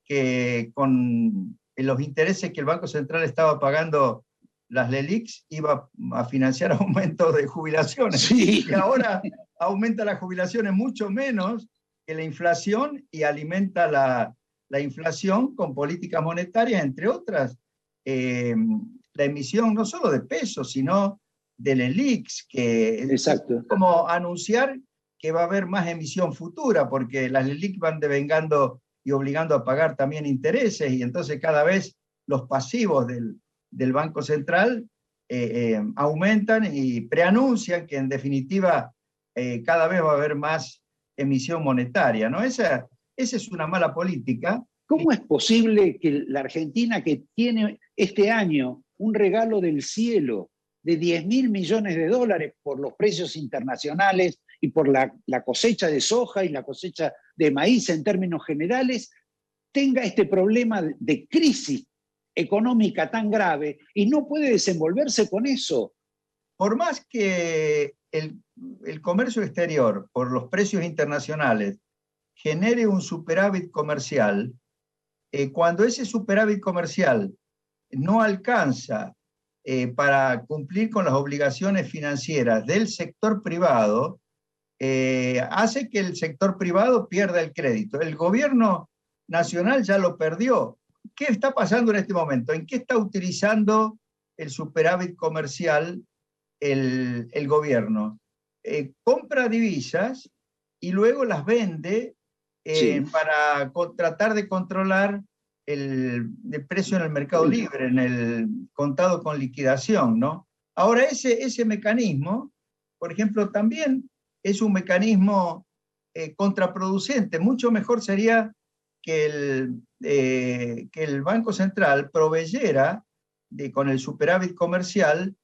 que con los intereses que el Banco Central estaba pagando las LELIQs iba a financiar aumentos de jubilaciones. Sí. Y ahora aumenta las jubilaciones mucho menos que la inflación y alimenta la inflación con políticas monetarias, entre otras, la emisión no solo de pesos, sino de LELIQs, que Exacto. es como anunciar que va a haber más emisión futura, porque las LELIQ van devengando y obligando a pagar también intereses, y entonces cada vez los pasivos del Banco Central aumentan y preanuncian que en definitiva cada vez va a haber más emisión monetaria, ¿no? Esa es una mala política. ¿Cómo es posible que la Argentina, que tiene este año un regalo del cielo de 10.000 millones de dólares por los precios internacionales y por la cosecha de soja y la cosecha de maíz en términos generales, tenga este problema de crisis económica tan grave y no puede desenvolverse con eso? Por más que el comercio exterior, por los precios internacionales, genere un superávit comercial, cuando ese superávit comercial no alcanza para cumplir con las obligaciones financieras del sector privado, hace que el sector privado pierda el crédito. El gobierno nacional ya lo perdió. ¿Qué está pasando en este momento? ¿En qué está utilizando el superávit comercial el gobierno? Compra divisas y luego las vende para tratar de controlar el precio en el mercado libre, en el contado con liquidación, ¿no? Ahora, ese mecanismo, por ejemplo, también es un mecanismo contraproducente. Mucho mejor sería que el Banco Central proveyera con el superávit comercial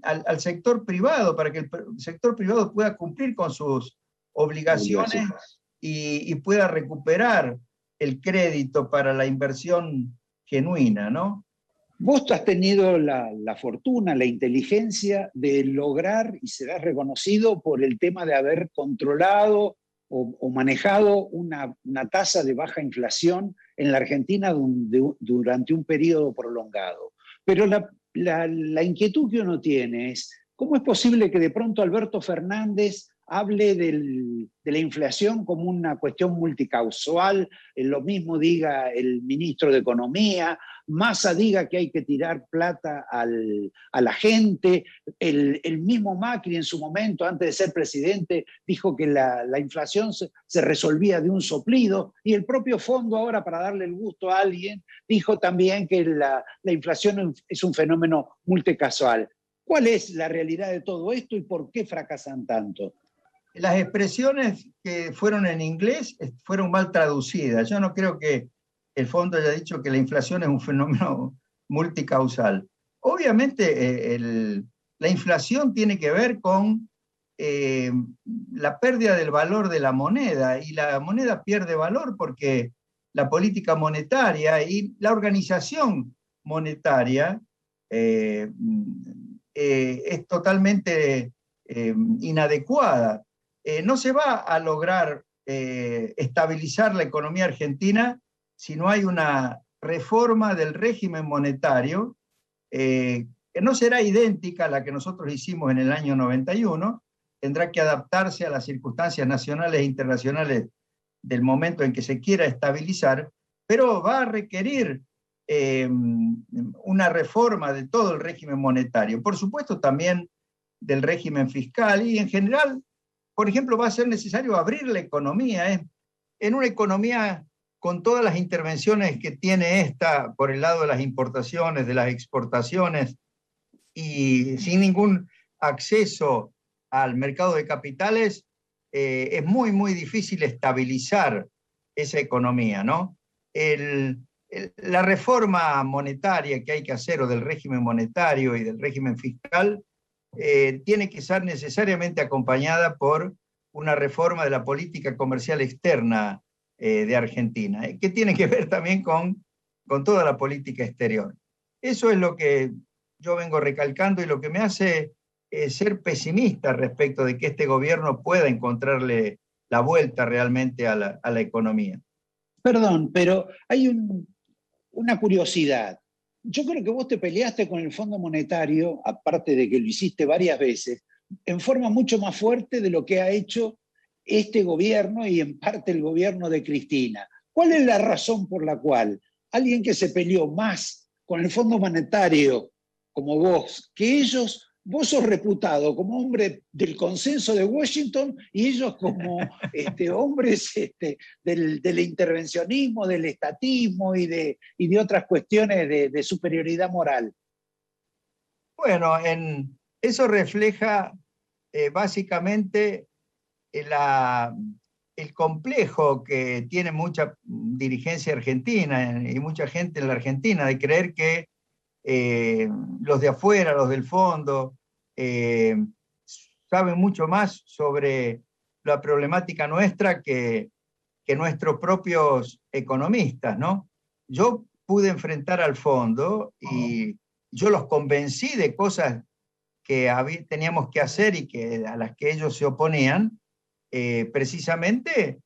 al sector privado, para que el sector privado pueda cumplir con sus obligaciones y pueda recuperar el crédito para la inversión genuina, ¿no? Vos has tenido la fortuna, la inteligencia de lograr, y serás reconocido por el tema de haber controlado o manejado una tasa de baja inflación en la Argentina durante un periodo prolongado. Pero la inquietud que uno tiene es, ¿cómo es posible que de pronto Alberto Fernández hable de la inflación como una cuestión multicausal? Lo mismo diga el ministro de Economía, Massa diga que hay que tirar plata a la gente, el mismo Macri en su momento, antes de ser presidente, dijo que la inflación se resolvía de un soplido, y el propio fondo ahora, para darle el gusto a alguien, dijo también que la inflación es un fenómeno multicausal. ¿Cuál es la realidad de todo esto y por qué fracasan tanto? Las expresiones que fueron en inglés fueron mal traducidas. Yo no creo que el fondo haya dicho que la inflación es un fenómeno multicausal. Obviamente la inflación tiene que ver con la pérdida del valor de la moneda, y la moneda pierde valor porque la política monetaria y la organización monetaria es totalmente inadecuada. No se va a lograr estabilizar la economía argentina si no hay una reforma del régimen monetario, que no será idéntica a la que nosotros hicimos en el año 91, tendrá que adaptarse a las circunstancias nacionales e internacionales del momento en que se quiera estabilizar, pero va a requerir una reforma de todo el régimen monetario. Por supuesto, también del régimen fiscal, y en general, por ejemplo, va a ser necesario abrir la economía. En una economía con todas las intervenciones que tiene esta por el lado de las importaciones, de las exportaciones, y sin ningún acceso al mercado de capitales, es muy, muy difícil estabilizar esa economía, ¿no? La reforma monetaria que hay que hacer, o del régimen monetario y del régimen fiscal, tiene que ser necesariamente acompañada por una reforma de la política comercial externa de Argentina, que tiene que ver también con toda la política exterior. Eso es lo que yo vengo recalcando y lo que me hace ser pesimista respecto de que este gobierno pueda encontrarle la vuelta realmente a la economía. Perdón, pero hay una curiosidad. Yo creo que vos te peleaste con el Fondo Monetario, aparte de que lo hiciste varias veces, en forma mucho más fuerte de lo que ha hecho este gobierno y en parte el gobierno de Cristina. ¿Cuál es la razón por la cual alguien que se peleó más con el Fondo Monetario como vos que ellos vos sos reputado como hombre del consenso de Washington y ellos como hombres del intervencionismo, del estatismo y de otras cuestiones de superioridad moral. Bueno, eso refleja básicamente el complejo que tiene mucha dirigencia argentina y mucha gente en la Argentina de creer que los de afuera, los del fondo, saben mucho más sobre la problemática nuestra que nuestros propios economistas, ¿no? Yo pude enfrentar al fondo y yo los convencí de cosas que teníamos que hacer y a las que ellos se oponían, precisamente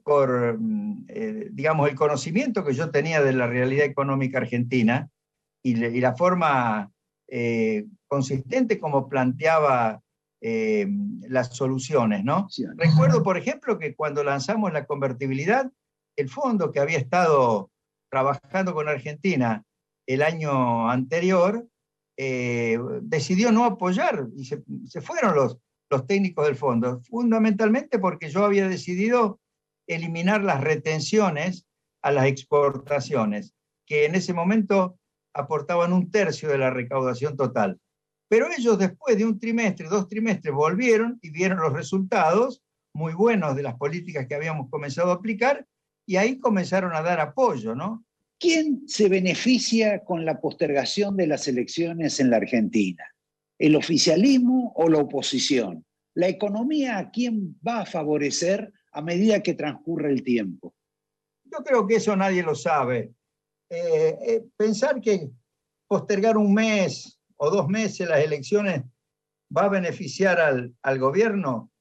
por, digamos, el conocimiento que yo tenía de la realidad económica argentina y la forma consistente como planteaba las soluciones, ¿no? Sí. Recuerdo, por ejemplo, que cuando lanzamos la convertibilidad, el fondo que había estado trabajando con Argentina el año anterior, decidió no apoyar y se fueron los técnicos del fondo, fundamentalmente porque yo había decidido eliminar las retenciones a las exportaciones, que en ese momento aportaban 1/3 de la recaudación total. Pero ellos después de 1 trimestre, 2 trimestres, volvieron y vieron los resultados muy buenos de las políticas que habíamos comenzado a aplicar y ahí comenzaron a dar apoyo, ¿no? ¿Quién se beneficia con la postergación de las elecciones en la Argentina? ¿El oficialismo o la oposición? ¿La economía a quién va a favorecer a medida que transcurre el tiempo? Yo creo que eso nadie lo sabe. Pensar que postergar 1 mes o 2 meses las elecciones va a beneficiar al gobierno,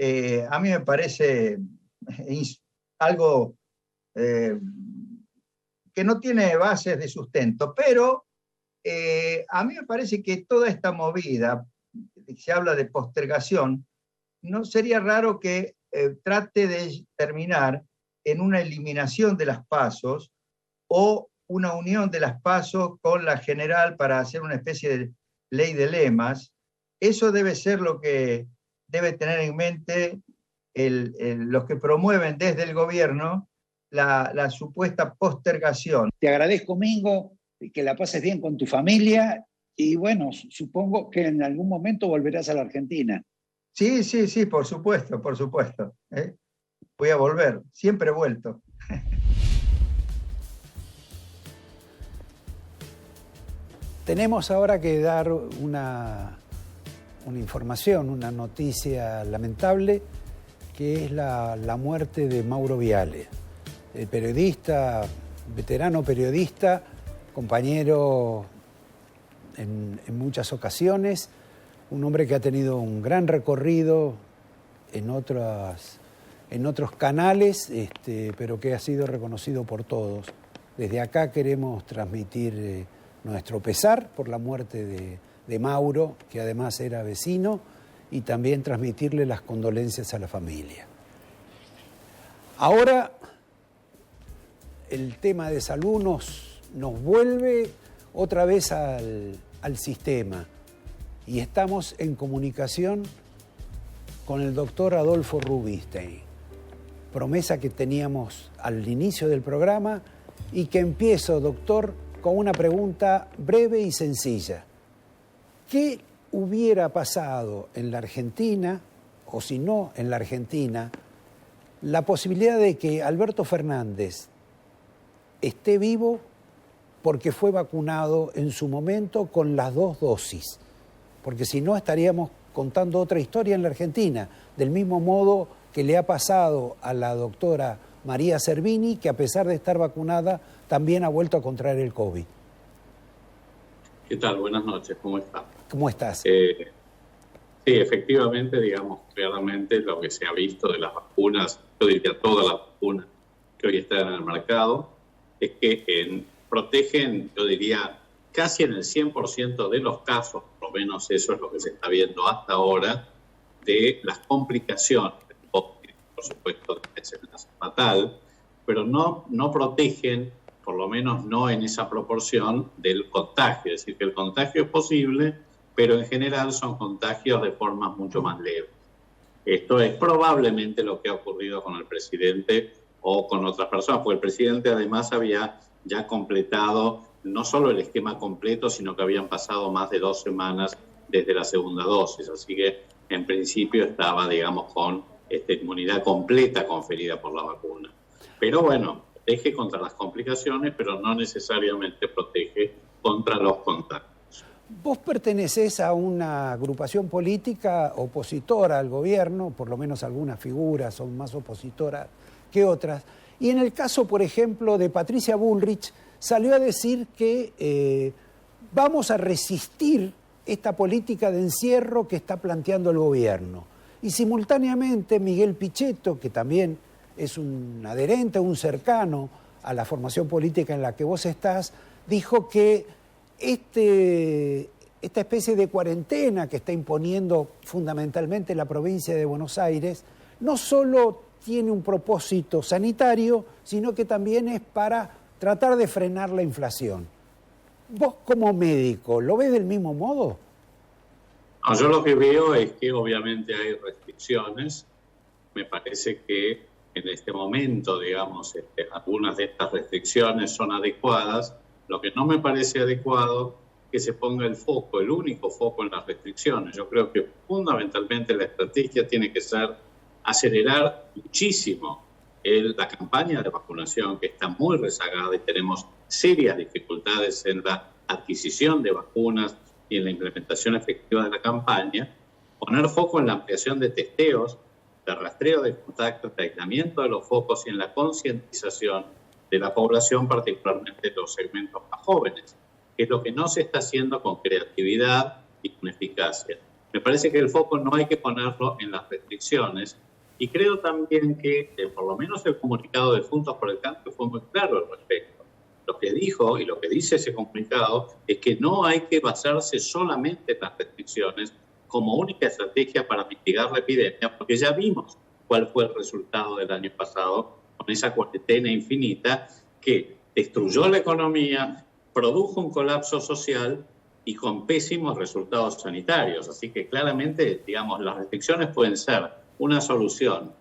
a mí me parece algo que no tiene bases de sustento, pero a mí me parece que toda esta movida, se habla de postergación, no sería raro que trate de terminar en una eliminación de las PASOs o una unión de las PASOs con la general para hacer una especie de ley de lemas. Eso debe ser lo que debe tener en mente los que promueven desde el gobierno la supuesta postergación. Te agradezco, Mingo, que la pases bien con tu familia y bueno, supongo que en algún momento volverás a la Argentina. Sí, por supuesto, por supuesto. Voy a volver, siempre he vuelto. Tenemos ahora que dar una información, una noticia lamentable, que es la muerte de Mauro Viale, el periodista, veterano periodista, compañero en muchas ocasiones, un hombre que ha tenido un gran recorrido en otros canales, pero que ha sido reconocido por todos. Desde acá queremos transmitir nuestro pesar por la muerte de Mauro, que además era vecino, y también transmitirle las condolencias a la familia. Ahora, el tema de salud nos vuelve otra vez al sistema y estamos en comunicación con el doctor Adolfo Rubinstein. Promesa que teníamos al inicio del programa y que empiezo, doctor, con una pregunta breve y sencilla. ¿Qué hubiera pasado en la Argentina, o si no en la Argentina, la posibilidad de que Alberto Fernández esté vivo porque fue vacunado en su momento con las 2 dosis? Porque si no estaríamos contando otra historia en la Argentina, del mismo modo que le ha pasado a la doctora María Servini, que a pesar de estar vacunada, también ha vuelto a contraer el COVID. ¿Qué tal? Buenas noches, ¿cómo está? ¿Cómo estás? Sí, efectivamente, digamos, claramente lo que se ha visto de las vacunas, yo diría todas las vacunas que hoy están en el mercado, es que protegen, yo diría, casi en el 100% de los casos, por lo menos eso es lo que se está viendo hasta ahora, de las complicaciones, por supuesto, de desenlace fatal, pero no protegen, por lo menos no en esa proporción, del contagio. Es decir, que el contagio es posible, pero en general son contagios de formas mucho más leves. Esto es probablemente lo que ha ocurrido con el presidente o con otras personas, porque el presidente además había ya completado no solo el esquema completo, sino que habían pasado más de 2 semanas desde la segunda dosis, así que en principio estaba, digamos, con inmunidad completa conferida por la vacuna. Pero bueno, protege contra las complicaciones, pero no necesariamente protege contra los contagios. Vos pertenecés a una agrupación política opositora al gobierno, por lo menos algunas figuras son más opositoras que otras, y en el caso, por ejemplo, de Patricia Bullrich, salió a decir que vamos a resistir esta política de encierro que está planteando el gobierno. Y simultáneamente Miguel Pichetto, que también es un adherente, un cercano a la formación política en la que vos estás, dijo que esta especie de cuarentena que está imponiendo fundamentalmente la provincia de Buenos Aires no solo tiene un propósito sanitario, sino que también es para tratar de frenar la inflación. ¿Vos como médico lo ves del mismo modo? No, yo lo que veo es que obviamente hay restricciones. Me parece que en este momento, digamos, algunas de estas restricciones son adecuadas. Lo que no me parece adecuado es que se ponga el foco, el único foco en las restricciones. Yo creo que fundamentalmente la estrategia tiene que ser acelerar muchísimo la campaña de vacunación, que está muy rezagada y tenemos serias dificultades en la adquisición de vacunas y en la implementación efectiva de la campaña, poner foco en la ampliación de testeos, de rastreo de contactos, de aislamiento de los focos y en la concientización de la población, particularmente de los segmentos más jóvenes, que es lo que no se está haciendo con creatividad y con eficacia. Me parece que el foco no hay que ponerlo en las restricciones, y creo también que por lo menos el comunicado de Juntos por el Cambio fue muy claro al respecto. Lo que dijo y lo que dice ese comunicado es que no hay que basarse solamente en las restricciones como única estrategia para mitigar la epidemia, porque ya vimos cuál fue el resultado del año pasado con esa cuarentena infinita que destruyó la economía, produjo un colapso social y con pésimos resultados sanitarios. Así que claramente, digamos, las restricciones pueden ser una solución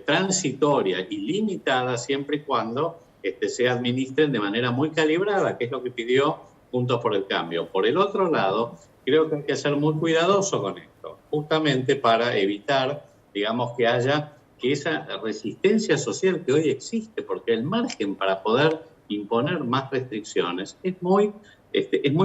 transitoria y limitada siempre y cuando se administren de manera muy calibrada, que es lo que pidió Juntos por el Cambio. Por el otro lado, creo que hay que ser muy cuidadoso con esto, justamente para evitar, digamos, que haya esa resistencia social que hoy existe, porque el margen para poder imponer más restricciones es muy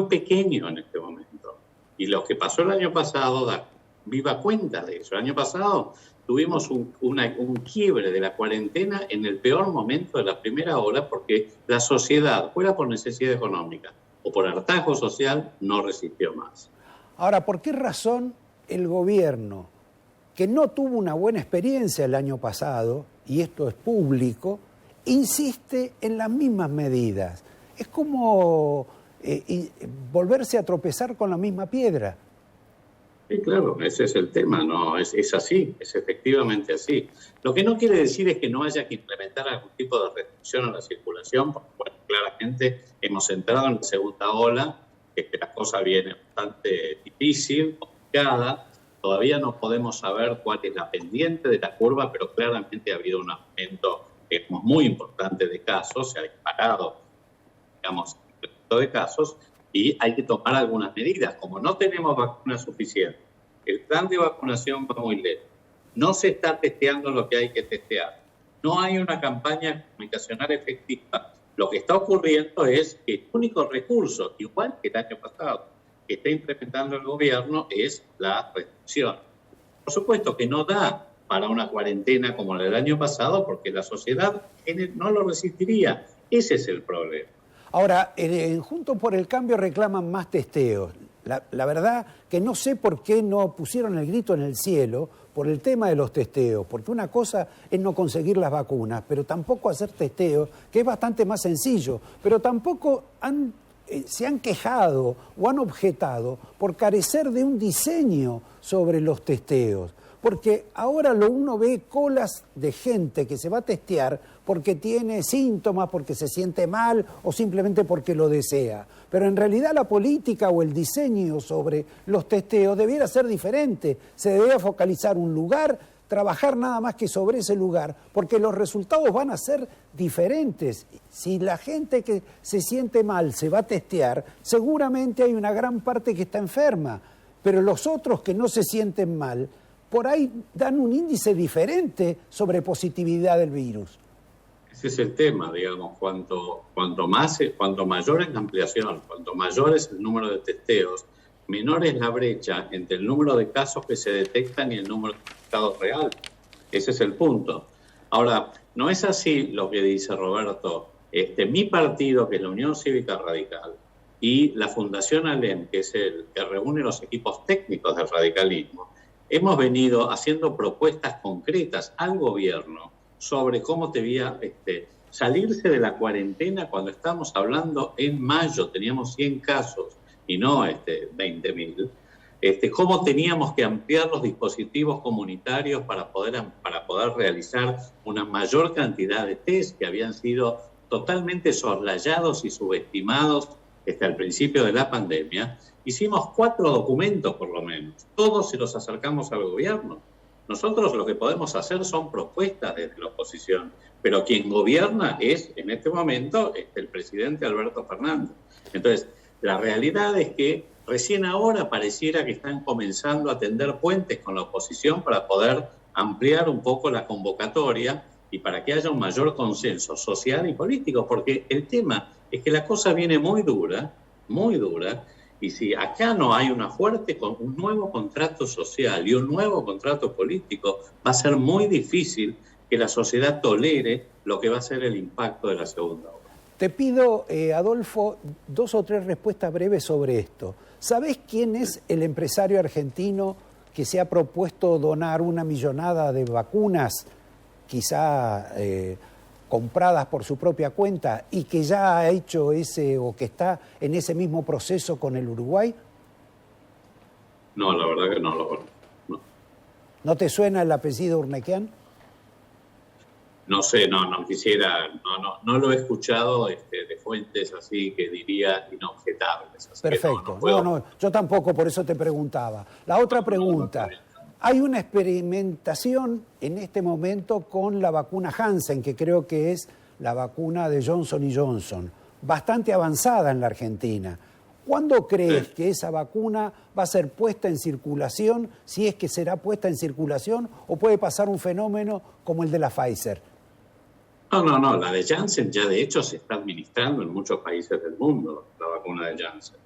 pequeño en este momento. Y lo que pasó el año pasado da viva cuenta de eso. El año pasado tuvimos un quiebre de la cuarentena en el peor momento de la primera ola porque la sociedad, fuera por necesidad económica o por hartazgo social, no resistió más. Ahora, ¿por qué razón el gobierno, que no tuvo una buena experiencia el año pasado, y esto es público, insiste en las mismas medidas? Es como volverse a tropezar con la misma piedra. Sí, claro, ese es el tema, no, es así, es efectivamente así. Lo que no quiere decir es que no haya que implementar algún tipo de restricción a la circulación, porque bueno, claramente hemos entrado en la segunda ola, que la cosa viene bastante difícil, complicada, todavía no podemos saber cuál es la pendiente de la curva, pero claramente ha habido un aumento muy importante de casos, se ha disparado, digamos, el número de casos, y hay que tomar algunas medidas. Como no tenemos vacunas suficientes, el plan de vacunación va muy lento, no se está testeando lo que hay que testear, no hay una campaña comunicacional efectiva. Lo que está ocurriendo es que el único recurso, igual que el año pasado, que está implementando el gobierno es la restricción. Por supuesto que no da para una cuarentena como la del año pasado, porque la sociedad no lo resistiría. Ese es el problema. Ahora, Juntos por el Cambio reclaman más testeos. La verdad que no sé por qué no pusieron el grito en el cielo por el tema de los testeos, porque una cosa es no conseguir las vacunas, pero tampoco hacer testeos, que es bastante más sencillo, pero tampoco se han quejado o han objetado por carecer de un diseño sobre los testeos. Porque ahora uno ve colas de gente que se va a testear porque tiene síntomas, porque se siente mal o simplemente porque lo desea. Pero en realidad la política o el diseño sobre los testeos debiera ser diferente. Se debería focalizar un lugar, trabajar nada más que sobre ese lugar, porque los resultados van a ser diferentes. Si la gente que se siente mal se va a testear, seguramente hay una gran parte que está enferma, pero los otros que no se sienten mal, por ahí dan un índice diferente sobre positividad del virus. Ese es el tema, digamos, cuanto mayor es la ampliación, cuanto mayor es el número de testeos, menor es la brecha entre el número de casos que se detectan y el número de infectados real. Ese es el punto. Ahora, no es así lo que dice Roberto. Mi partido, que es la Unión Cívica Radical, y la Fundación ALEN, que es el que reúne los equipos técnicos del radicalismo, hemos venido haciendo propuestas concretas al gobierno sobre cómo debía salirse de la cuarentena cuando estamos hablando en mayo, teníamos 100 casos y no 20.000, cómo teníamos que ampliar los dispositivos comunitarios para poder realizar una mayor cantidad de test que habían sido totalmente soslayados y subestimados al principio de la pandemia. Hicimos 4 documentos por lo menos, todos se los acercamos al gobierno. Nosotros lo que podemos hacer son propuestas desde la oposición, pero quien gobierna es, en este momento, el presidente Alberto Fernández. Entonces, la realidad es que recién ahora pareciera que están comenzando a tender puentes con la oposición para poder ampliar un poco la convocatoria y para que haya un mayor consenso social y político, porque el tema es que la cosa viene muy dura, y si acá no hay un nuevo contrato social y un nuevo contrato político, va a ser muy difícil que la sociedad tolere lo que va a ser el impacto de la segunda ola. Te pido, Adolfo, 2 o 3 respuestas breves sobre esto. ¿Sabés quién es el empresario argentino que se ha propuesto donar 1 millonada de vacunas, quizá compradas por su propia cuenta, y que ya ha hecho o que está en ese mismo proceso con el Uruguay? No, la verdad que no lo conozco. No. ¿No te suena el apellido Urnequian? No sé, no quisiera, no lo he escuchado de fuentes así que diría inobjetables. Perfecto, yo tampoco, por eso te preguntaba. La otra pregunta, hay una experimentación en este momento con la vacuna Janssen, que creo que es la vacuna de Johnson & Johnson, bastante avanzada en la Argentina. ¿Cuándo crees que esa vacuna va a ser puesta en circulación, si es que será puesta en circulación, o puede pasar un fenómeno como el de la Pfizer? No, la de Janssen ya de hecho se está administrando en muchos países del mundo, la vacuna de Janssen.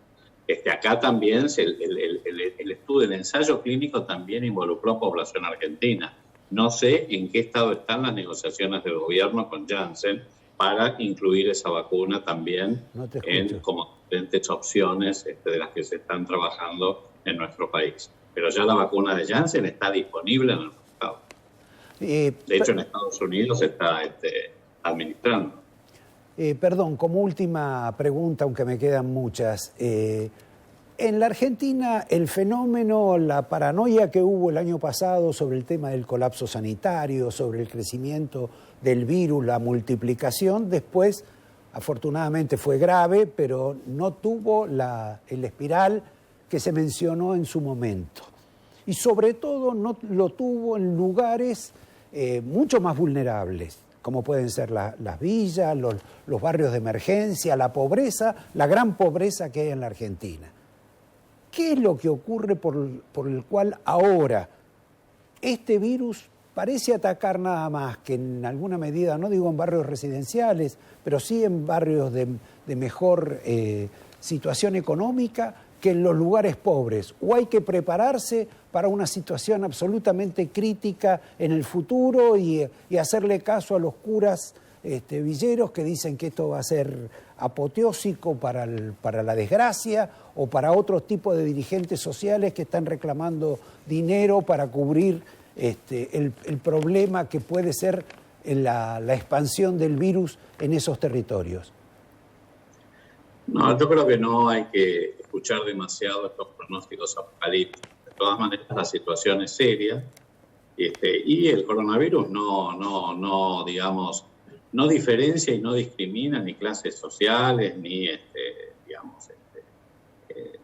Acá también el estudio, el ensayo clínico también involucró población argentina. No sé en qué estado están las negociaciones del gobierno con Janssen para incluir esa vacuna también como diferentes opciones de las que se están trabajando en nuestro país. Pero ya la vacuna de Janssen está disponible en el mercado. De hecho, en Estados Unidos se está administrando. Perdón, como última pregunta, aunque me quedan muchas. En la Argentina, el fenómeno, la paranoia que hubo el año pasado sobre el tema del colapso sanitario, sobre el crecimiento del virus, la multiplicación, después, afortunadamente fue grave, pero no tuvo el espiral que se mencionó en su momento. Y sobre todo no lo tuvo en lugares mucho más vulnerables, como pueden ser las villas, los barrios de emergencia, la pobreza, la gran pobreza que hay en la Argentina. ¿Qué es lo que ocurre por el cual ahora este virus parece atacar nada más que en alguna medida, no digo en barrios residenciales, pero sí en barrios de mejor situación económica, que en los lugares pobres? ¿O hay que prepararse para una situación absolutamente crítica en el futuro y hacerle caso a los curas villeros que dicen que esto va a ser apoteósico para la desgracia, o para otros tipos de dirigentes sociales que están reclamando dinero para cubrir el problema que puede ser la expansión del virus en esos territorios? No, yo creo que no hay que escuchar demasiado estos pronósticos apocalípticos. De todas maneras, la situación es seria. Y el coronavirus digamos, no diferencia y no discrimina ni clases sociales,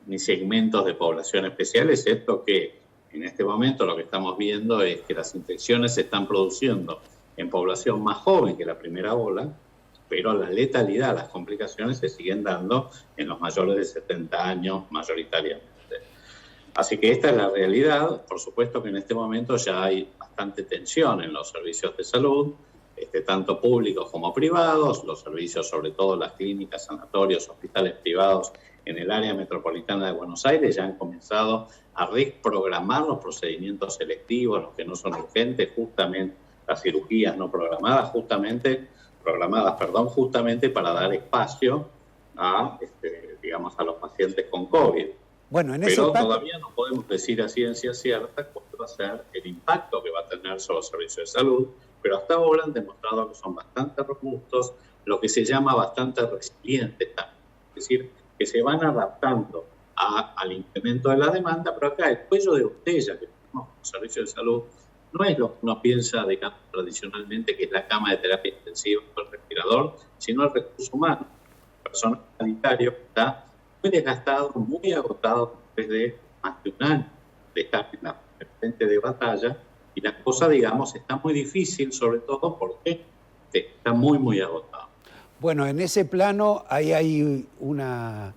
ni segmentos de población especial, excepto que en este momento lo que estamos viendo es que las infecciones se están produciendo en población más joven que la primera ola, pero la letalidad, las complicaciones se siguen dando en los mayores de 70 años mayoritariamente. Así que esta es la realidad. Por supuesto que en este momento ya hay bastante tensión en los servicios de salud, tanto públicos como privados, los servicios, sobre todo las clínicas, sanatorios, hospitales privados en el área metropolitana de Buenos Aires ya han comenzado a reprogramar los procedimientos selectivos, los que no son urgentes, justamente las cirugías no programadas, justamente para dar espacio a los pacientes con COVID. Bueno, pero todavía no podemos decir a ciencia cierta cuál va a ser el impacto que va a tener sobre los servicios de salud, pero hasta ahora han demostrado que son bastante robustos, lo que se llama bastante resilientes también. Es decir, que se van adaptando al incremento de la demanda, pero acá el cuello de botella que tenemos con los servicios de salud no es lo que uno piensa, digamos, tradicionalmente, que es la cama de terapia intensiva o el respirador, sino el recurso humano. El personal sanitario está muy desgastado, muy agotado desde más de un año de estar en la frente de batalla, y la cosa, digamos, está muy difícil, sobre todo porque está muy, muy agotado. Bueno, en ese plano hay una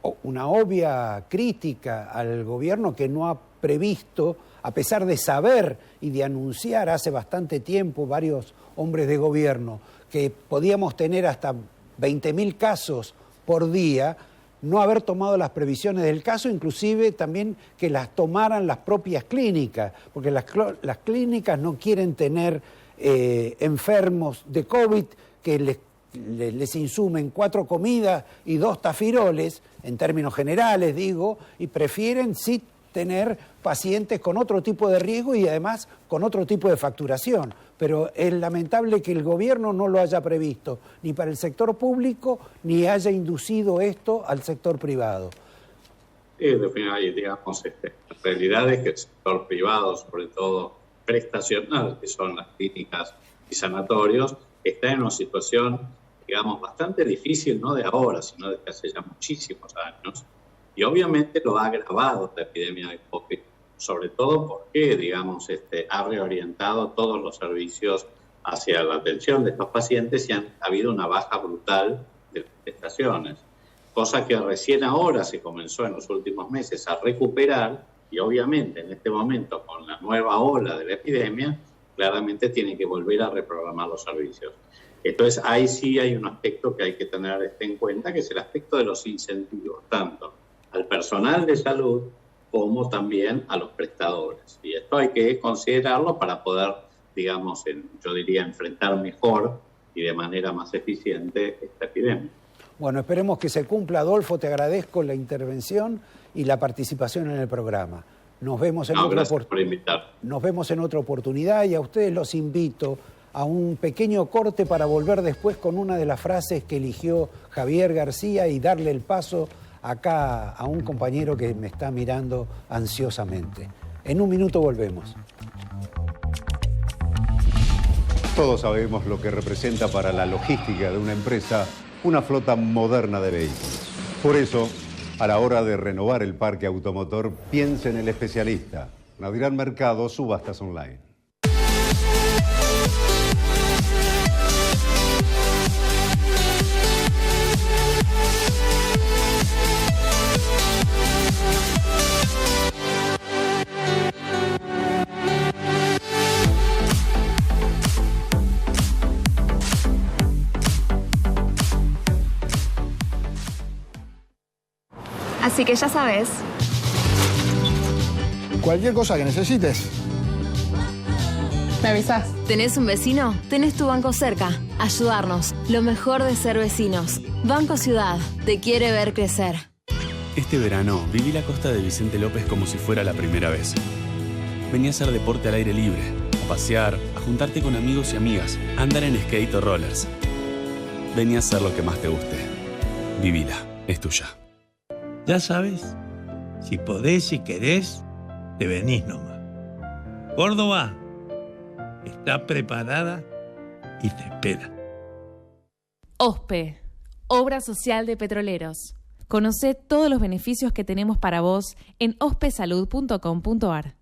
obvia crítica al gobierno que no ha previsto, a pesar de saber y de anunciar hace bastante tiempo varios hombres de gobierno que podíamos tener hasta 20.000 casos por día, no haber tomado las previsiones del caso, inclusive también que las tomaran las propias clínicas, porque las clínicas no quieren tener enfermos de COVID que les insumen 4 comidas y 2 tafiroles, en términos generales digo, y prefieren sí tener pacientes con otro tipo de riesgo y además con otro tipo de facturación. Pero es lamentable que el gobierno no lo haya previsto, ni para el sector público, ni haya inducido esto al sector privado. Digamos, la realidad es que el sector privado, sobre todo prestacional, que son las clínicas y sanatorios, está en una situación, digamos, bastante difícil, no de ahora, sino desde hace ya muchísimos años. Y obviamente lo ha agravado la epidemia de COVID, sobre todo porque, digamos, ha reorientado todos los servicios hacia la atención de estos pacientes y ha habido una baja brutal de las prestaciones, cosa que recién ahora se comenzó en los últimos meses a recuperar, y obviamente en este momento con la nueva ola de la epidemia, claramente tienen que volver a reprogramar los servicios. Entonces ahí sí hay un aspecto que hay que tener en cuenta, que es el aspecto de los incentivos, tanto al personal de salud como también a los prestadores. Y esto hay que considerarlo para poder, digamos, yo diría, enfrentar mejor y de manera más eficiente esta epidemia. Bueno, esperemos que se cumpla. Adolfo, te agradezco la intervención y la participación en el programa. Nos vemos en gracias por invitar. Nos vemos en otra oportunidad y a ustedes los invito a un pequeño corte para volver después con una de las frases que eligió Javier García y darle el paso acá a un compañero que me está mirando ansiosamente. En un minuto volvemos. Todos sabemos lo que representa para la logística de una empresa una flota moderna de vehículos. Por eso, a la hora de renovar el parque automotor, piense en el especialista. Naviral Mercado, subastas online. Así que ya sabes. Cualquier cosa que necesites, me avisás. ¿Tenés un vecino? Tenés tu banco cerca. Ayudarnos. Lo mejor de ser vecinos. Banco Ciudad. Te quiere ver crecer. Este verano viví la costa de Vicente López como si fuera la primera vez. Vení a hacer deporte al aire libre, a pasear, a juntarte con amigos y amigas, a andar en skate o rollers. Vení a hacer lo que más te guste. Vivila. Es tuya. Ya sabes, si podés y querés, te venís nomás. Córdoba está preparada y te espera. OSPE, Obra Social de Petroleros. Conocé todos los beneficios que tenemos para vos en ospesalud.com.ar.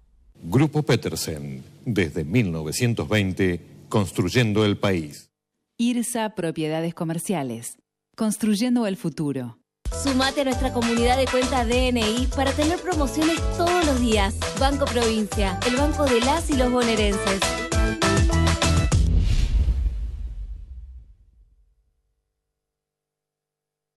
Grupo Petersen, desde 1920, construyendo el país. IRSA Propiedades Comerciales, construyendo el futuro. Sumate a nuestra comunidad de cuentas DNI para tener promociones todos los días. Banco Provincia, el banco de las y los bonaerenses.